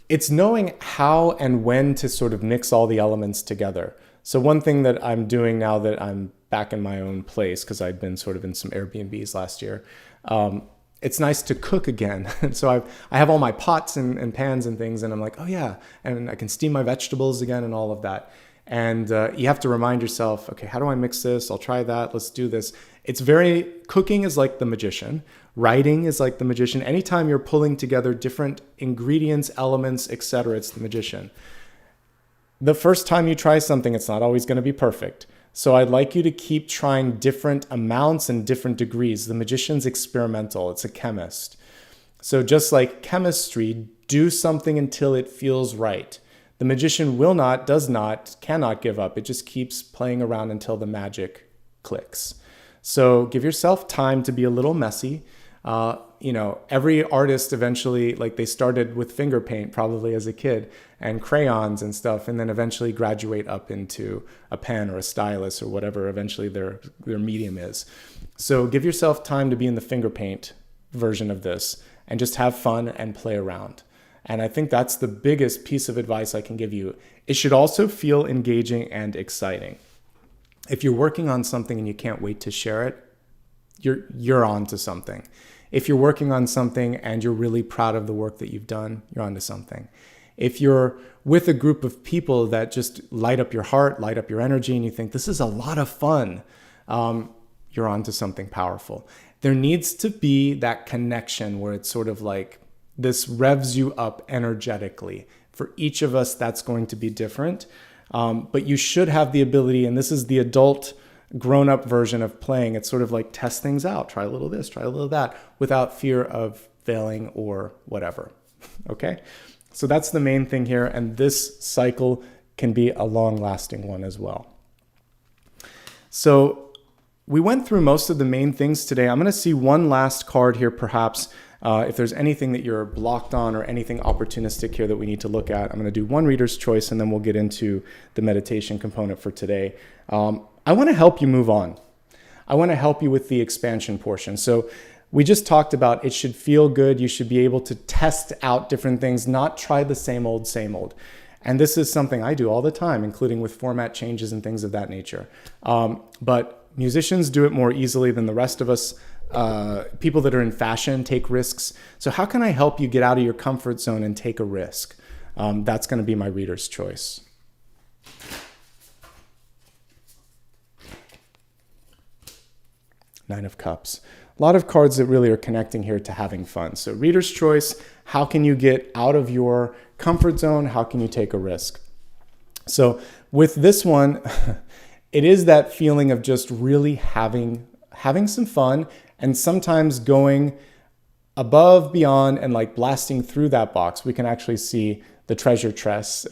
it's knowing how and when to sort of mix all the elements together. So one thing that I'm doing now that I'm back in my own place, because I've been sort of in some Airbnbs last year, it's nice to cook again. And so I have all my pots and pans and things, and I'm like, oh yeah, and I can steam my vegetables again and all of that. And you have to remind yourself, okay, how do I mix this? I'll try that. Let's do this. Cooking is like the magician. Writing is like the magician. Anytime you're pulling together different ingredients, elements, etc., it's the magician. The first time you try something, it's not always going to be perfect. So I'd like you to keep trying different amounts and different degrees. The magician's experimental. It's a chemist. So just like chemistry, do something until it feels right. The magician cannot give up. It just keeps playing around until the magic clicks. So give yourself time to be a little messy. Every artist eventually, like they started with finger paint probably as a kid and crayons and stuff, and then eventually graduate up into a pen or a stylus or whatever eventually their medium is. So give yourself time to be in the finger paint version of this and just have fun and play around. And I think that's the biggest piece of advice I can give you. It should also feel engaging and exciting. If you're working on something and you can't wait to share it, you're on to something. If you're working on something and you're really proud of the work that you've done, you're on to something. If you're with a group of people that just light up your heart, light up your energy, and you think this is a lot of fun, you're on to something powerful. There needs to be that connection where it's sort of like, this revs you up energetically. For each of us, that's going to be different. But you should have the ability, and this is the adult grown-up version of playing. It's sort of like test things out. Try a little this, try a little that, without fear of failing or whatever. Okay? So that's the main thing here. And this cycle can be a long-lasting one as well. So we went through most of the main things today. I'm going to see one last card here, perhaps. If there's anything that you're blocked on or anything opportunistic here that we need to look at, I'm going to do one reader's choice and then we'll get into the meditation component for today. I want to help you move on. I want to help you with the expansion portion. So we just talked about it should feel good. You should be able to test out different things, not try the same old, same old. And this is something I do all the time, including with format changes and things of that nature. But musicians do it more easily than the rest of us. People that are in fashion take risks. So how can I help you get out of your comfort zone and take a risk? That's going to be my reader's choice. Nine of Cups. A lot of cards that really are connecting here to having fun. So reader's choice, how can you get out of your comfort zone? How can you take a risk? So with this one, it is that feeling of just really having some fun and sometimes going above, beyond, and like blasting through that box. We can actually see the treasure chest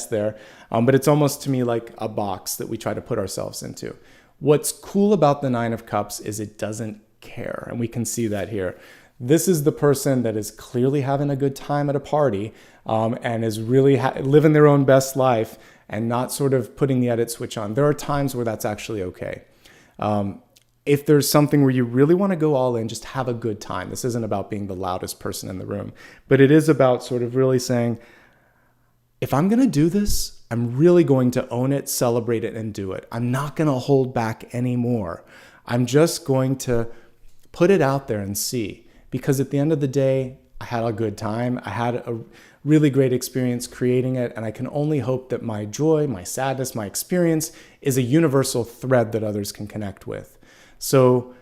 there. But it's almost to me like a box that we try to put ourselves into. What's cool about the Nine of Cups is it doesn't care. And we can see that here. This is the person that is clearly having a good time at a party and is really living their own best life and not sort of putting the edit switch on. There are times where that's actually okay. If there's something where you really want to go all in, just have a good time. This isn't about being the loudest person in the room, but it is about sort of really saying, if I'm going to do this, I'm really going to own it, celebrate it, and do it. I'm not going to hold back anymore. I'm just going to put it out there and see. Because at the end of the day, I had a good time. I had a really great experience creating it. And I can only hope that my joy, my sadness, my experience is a universal thread that others can connect with. So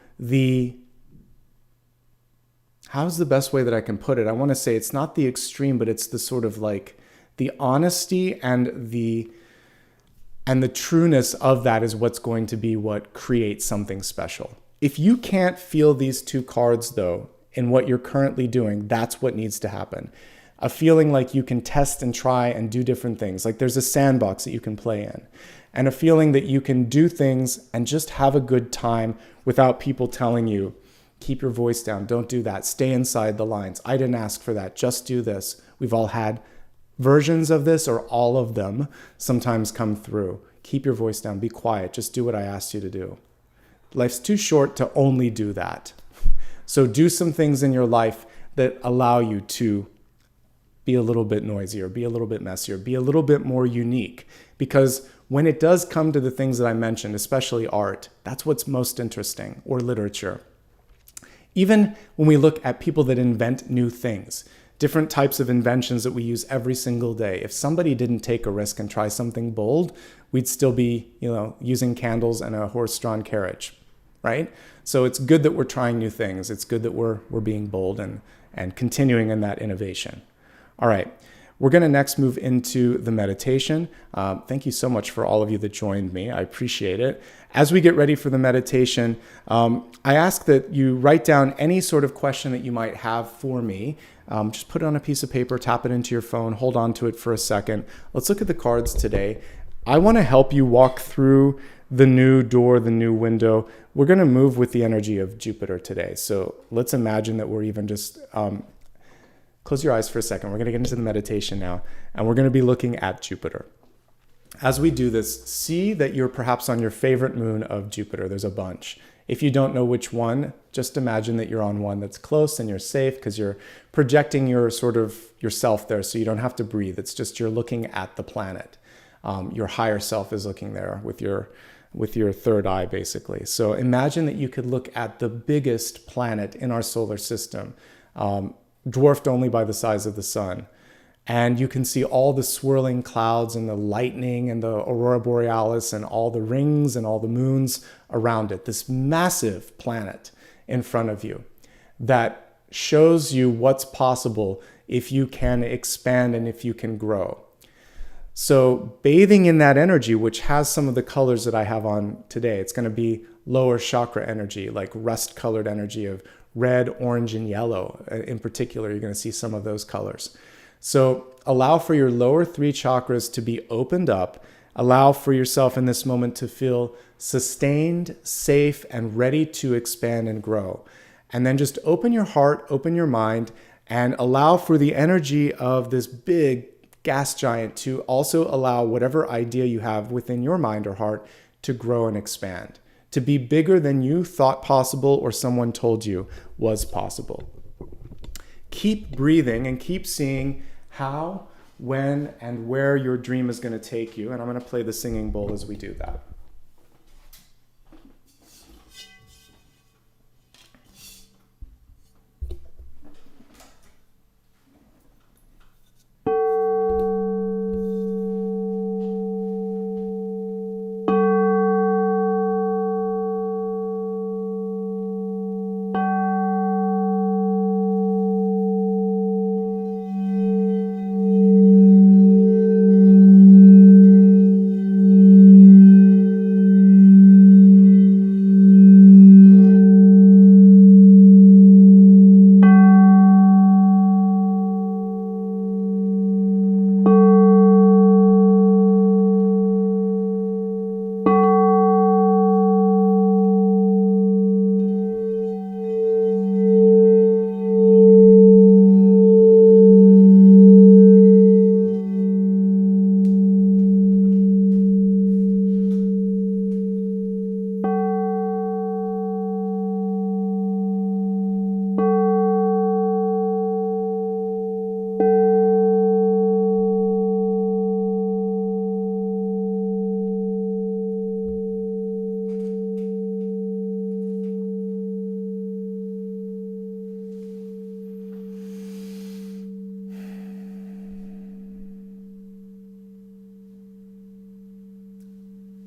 how's the best way that I can put it? I want to say it's not the extreme, but it's the sort of like the honesty and the trueness of that is what's going to be what creates something special. If you can't feel these two cards though, in what you're currently doing, that's what needs to happen. A feeling like you can test and try and do different things. Like there's a sandbox that you can play in. And a feeling that you can do things and just have a good time without people telling you, keep your voice down, don't do that, stay inside the lines. I didn't ask for that, just do this. We've all had versions of this, or all of them sometimes come through. Keep your voice down, be quiet, just do what I asked you to do. Life's too short to only do that. So do some things in your life that allow you to be a little bit noisier, be a little bit messier, be a little bit more unique. Because when it does come to the things that I mentioned, especially art, that's what's most interesting, or literature. Even when we look at people that invent new things, different types of inventions that we use every single day. If somebody didn't take a risk and try something bold, we'd still be, using candles and a horse-drawn carriage, right? So it's good that we're trying new things. It's good that we're being bold and continuing in that innovation. All right, we're going to next move into the meditation. Thank you so much for all of you that joined me. I appreciate it. As we get ready for the meditation, I ask that you write down any sort of question that you might have for me. Just put it on a piece of paper, tap it into your phone, hold on to it for a second. Let's look at the cards today. I want to help you walk through the new door, the new window. We're going to move with the energy of Jupiter today. So let's imagine that we're even just, close your eyes for a second. We're going to get into the meditation now, and we're going to be looking at Jupiter. As we do this, see that you're perhaps on your favorite moon of Jupiter. There's a bunch. If you don't know which one, just imagine that you're on one that's close and you're safe because you're projecting your sort of yourself there, so you don't have to breathe. It's just you're looking at the planet. Your higher self is looking there with your third eye, basically. So imagine that you could look at the biggest planet in our solar system, dwarfed only by the size of the sun. And you can see all the swirling clouds and the lightning and the aurora borealis and all the rings and all the moons around it. This massive planet in front of you that shows you what's possible if you can expand and if you can grow. So bathing in that energy, which has some of the colors that I have on today, it's going to be lower chakra energy, like rust-colored energy of red, orange, and yellow. In particular, you're going to see some of those colors. So allow for your lower three chakras to be opened up. Allow for yourself in this moment to feel sustained, safe, and ready to expand and grow. And then just open your heart, open your mind, and allow for the energy of this big gas giant to also allow whatever idea you have within your mind or heart to grow and expand. to be bigger than you thought possible or someone told you was possible. Keep breathing and keep seeing how, when, and where your dream is going to take you. And I'm going to play the singing bowl as we do that.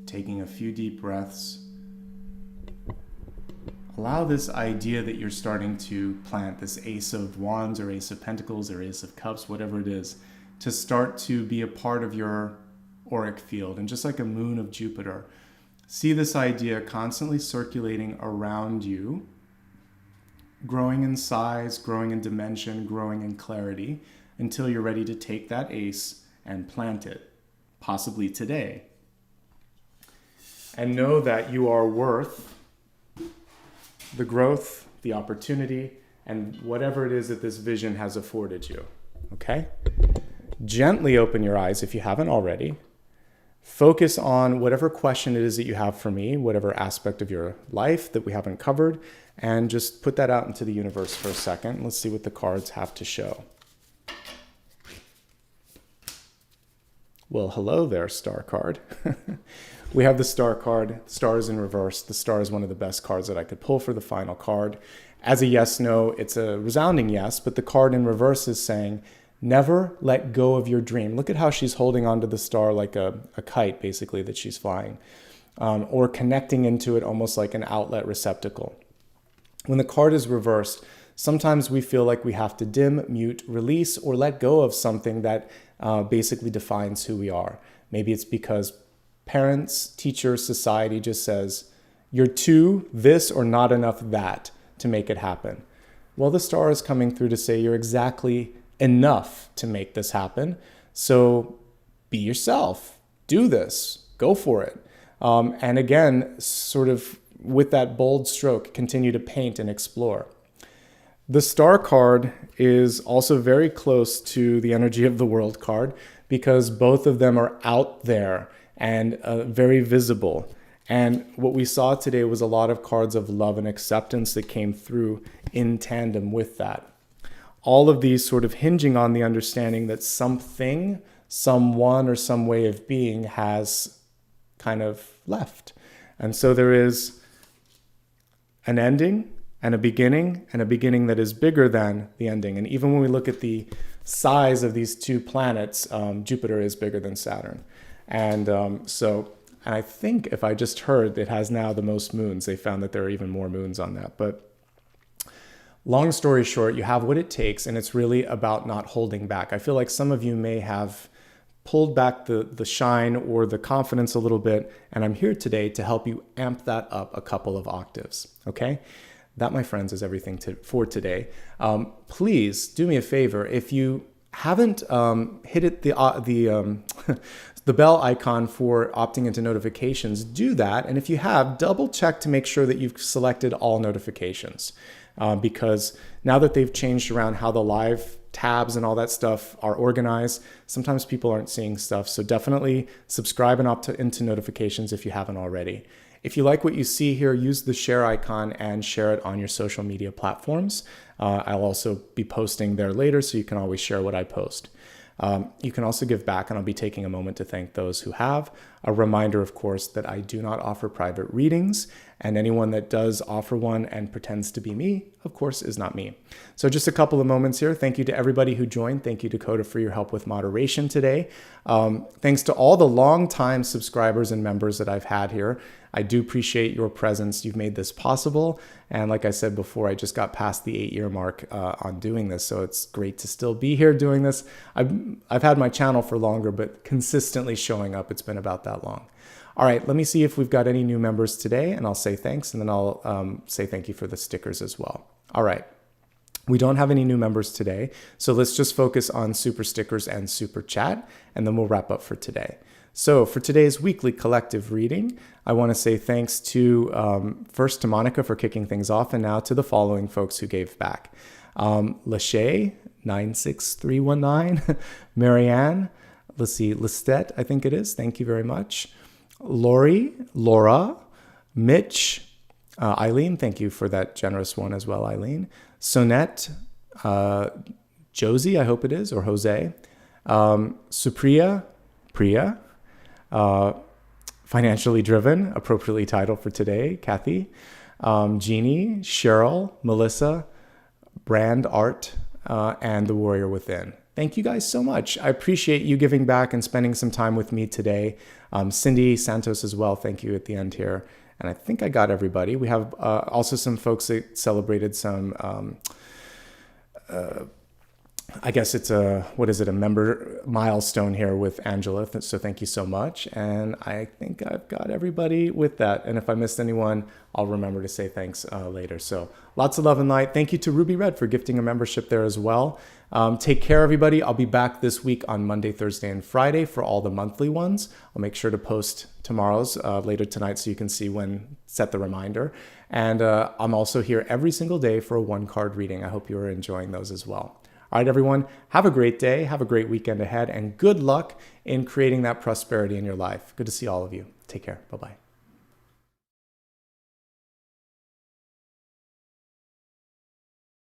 Taking a few deep breaths. Allow this idea that you're starting to plant, this Ace of Wands or Ace of Pentacles or Ace of Cups, whatever it is, to start to be a part of your auric field. And just like a moon of Jupiter, see this idea constantly circulating around you, growing in size, growing in dimension, growing in clarity, until you're ready to take that ace and plant it, possibly today. And know that you are worth the growth, the opportunity, and whatever it is that this vision has afforded you, okay? Gently open your eyes if you haven't already. Focus on whatever question it is that you have for me, whatever aspect of your life that we haven't covered, and just put that out into the universe for a second. Let's see what the cards have to show. Well, hello there, Star card. We have the Star card. Star is in reverse. The Star is one of the best cards that I could pull for the final card. As a yes, no, it's a resounding yes, but the card in reverse is saying, never let go of your dream. Look at how she's holding onto the star like a kite, basically, that she's flying, or connecting into it almost like an outlet receptacle. When the card is reversed, sometimes we feel like we have to dim, mute, release, or let go of something that basically defines who we are. Maybe it's because parents, teachers, society just says, you're too this or not enough that to make it happen. Well, the star is coming through to say you're exactly enough to make this happen. So be yourself, do this, go for it. And again, sort of with that bold stroke, continue to paint and explore. The Star card is also very close to the energy of the World card because both of them are out there and very visible. And what we saw today was a lot of cards of love and acceptance that came through in tandem with that. All of these sort of hinging on the understanding that something, someone, or some way of being has kind of left. And so there is an ending and a beginning that is bigger than the ending. And even when we look at the size of these two planets, Jupiter is bigger than Saturn. And and I think if I just heard, it has now the most moons. They found that there are even more moons on that. But long story short, you have what it takes, and it's really about not holding back. I feel like some of you may have pulled back the shine or the confidence a little bit, and I'm here today to help you amp that up a couple of octaves, okay? That, my friends, is everything for today. Please do me a favor. If you haven't hit the bell icon for opting into notifications, do that. And if you have, double check to make sure that you've selected all notifications. Because now that they've changed around how the live tabs and all that stuff are organized, sometimes people aren't seeing stuff. So definitely subscribe and opt into notifications if you haven't already. If you like what you see here, use the share icon and share it on your social media platforms. I'll also be posting there later, so you can always share what I post. You can also give back, and I'll be taking a moment to thank those who have. A reminder, of course, that I do not offer private readings, and anyone that does offer one and pretends to be me, of course, is not me. So just a couple of moments here. Thank you to everybody who joined. Thank you, Dakota, for your help with moderation today. Thanks to all the longtime subscribers and members that I've had here. I do appreciate your presence. You've made this possible. And like I said before, I just got past the 8-year mark on doing this. So it's great to still be here doing this. I've had my channel for longer, but consistently showing up, it's been about that long. All right, let me see if we've got any new members today, and I'll say thanks, and then I'll say thank you for the stickers as well. All right. We don't have any new members today, so let's just focus on super stickers and super chat, and then we'll wrap up for today. So for today's weekly collective reading, I want to say thanks to first to Monica for kicking things off, and now to the following folks who gave back. Lachey, 96319, Marianne, let's see, Lisette, I think it is. Thank you very much. Lori, Laura, Mitch, Eileen, thank you for that generous one as well, Eileen. Sonette, Josie, I hope it is, or Jose. Supriya, Priya, Financially Driven, appropriately titled for today, Kathy. Jeannie, Cheryl, Melissa, Brand Art, and The Warrior Within. Thank you guys so much. I appreciate you giving back and spending some time with me today. Cindy Santos as well, thank you at the end here. And I think I got everybody. We have also some folks that celebrated some, I guess it's a member milestone here with Angela. So thank you so much. And I think I've got everybody with that. And if I missed anyone, I'll remember to say thanks later. So lots of love and light. Thank you to Ruby Red for gifting a membership there as well. Take care, everybody. I'll be back this week on Monday, Thursday, and Friday for all the monthly ones. I'll make sure to post tomorrow's later tonight so you can see when, set the reminder. And I'm also here every single day for a one-card reading. I hope you are enjoying those as well. All right, everyone, have a great day. Have a great weekend ahead, and good luck in creating that prosperity in your life. Good to see all of you. Take care. Bye-bye.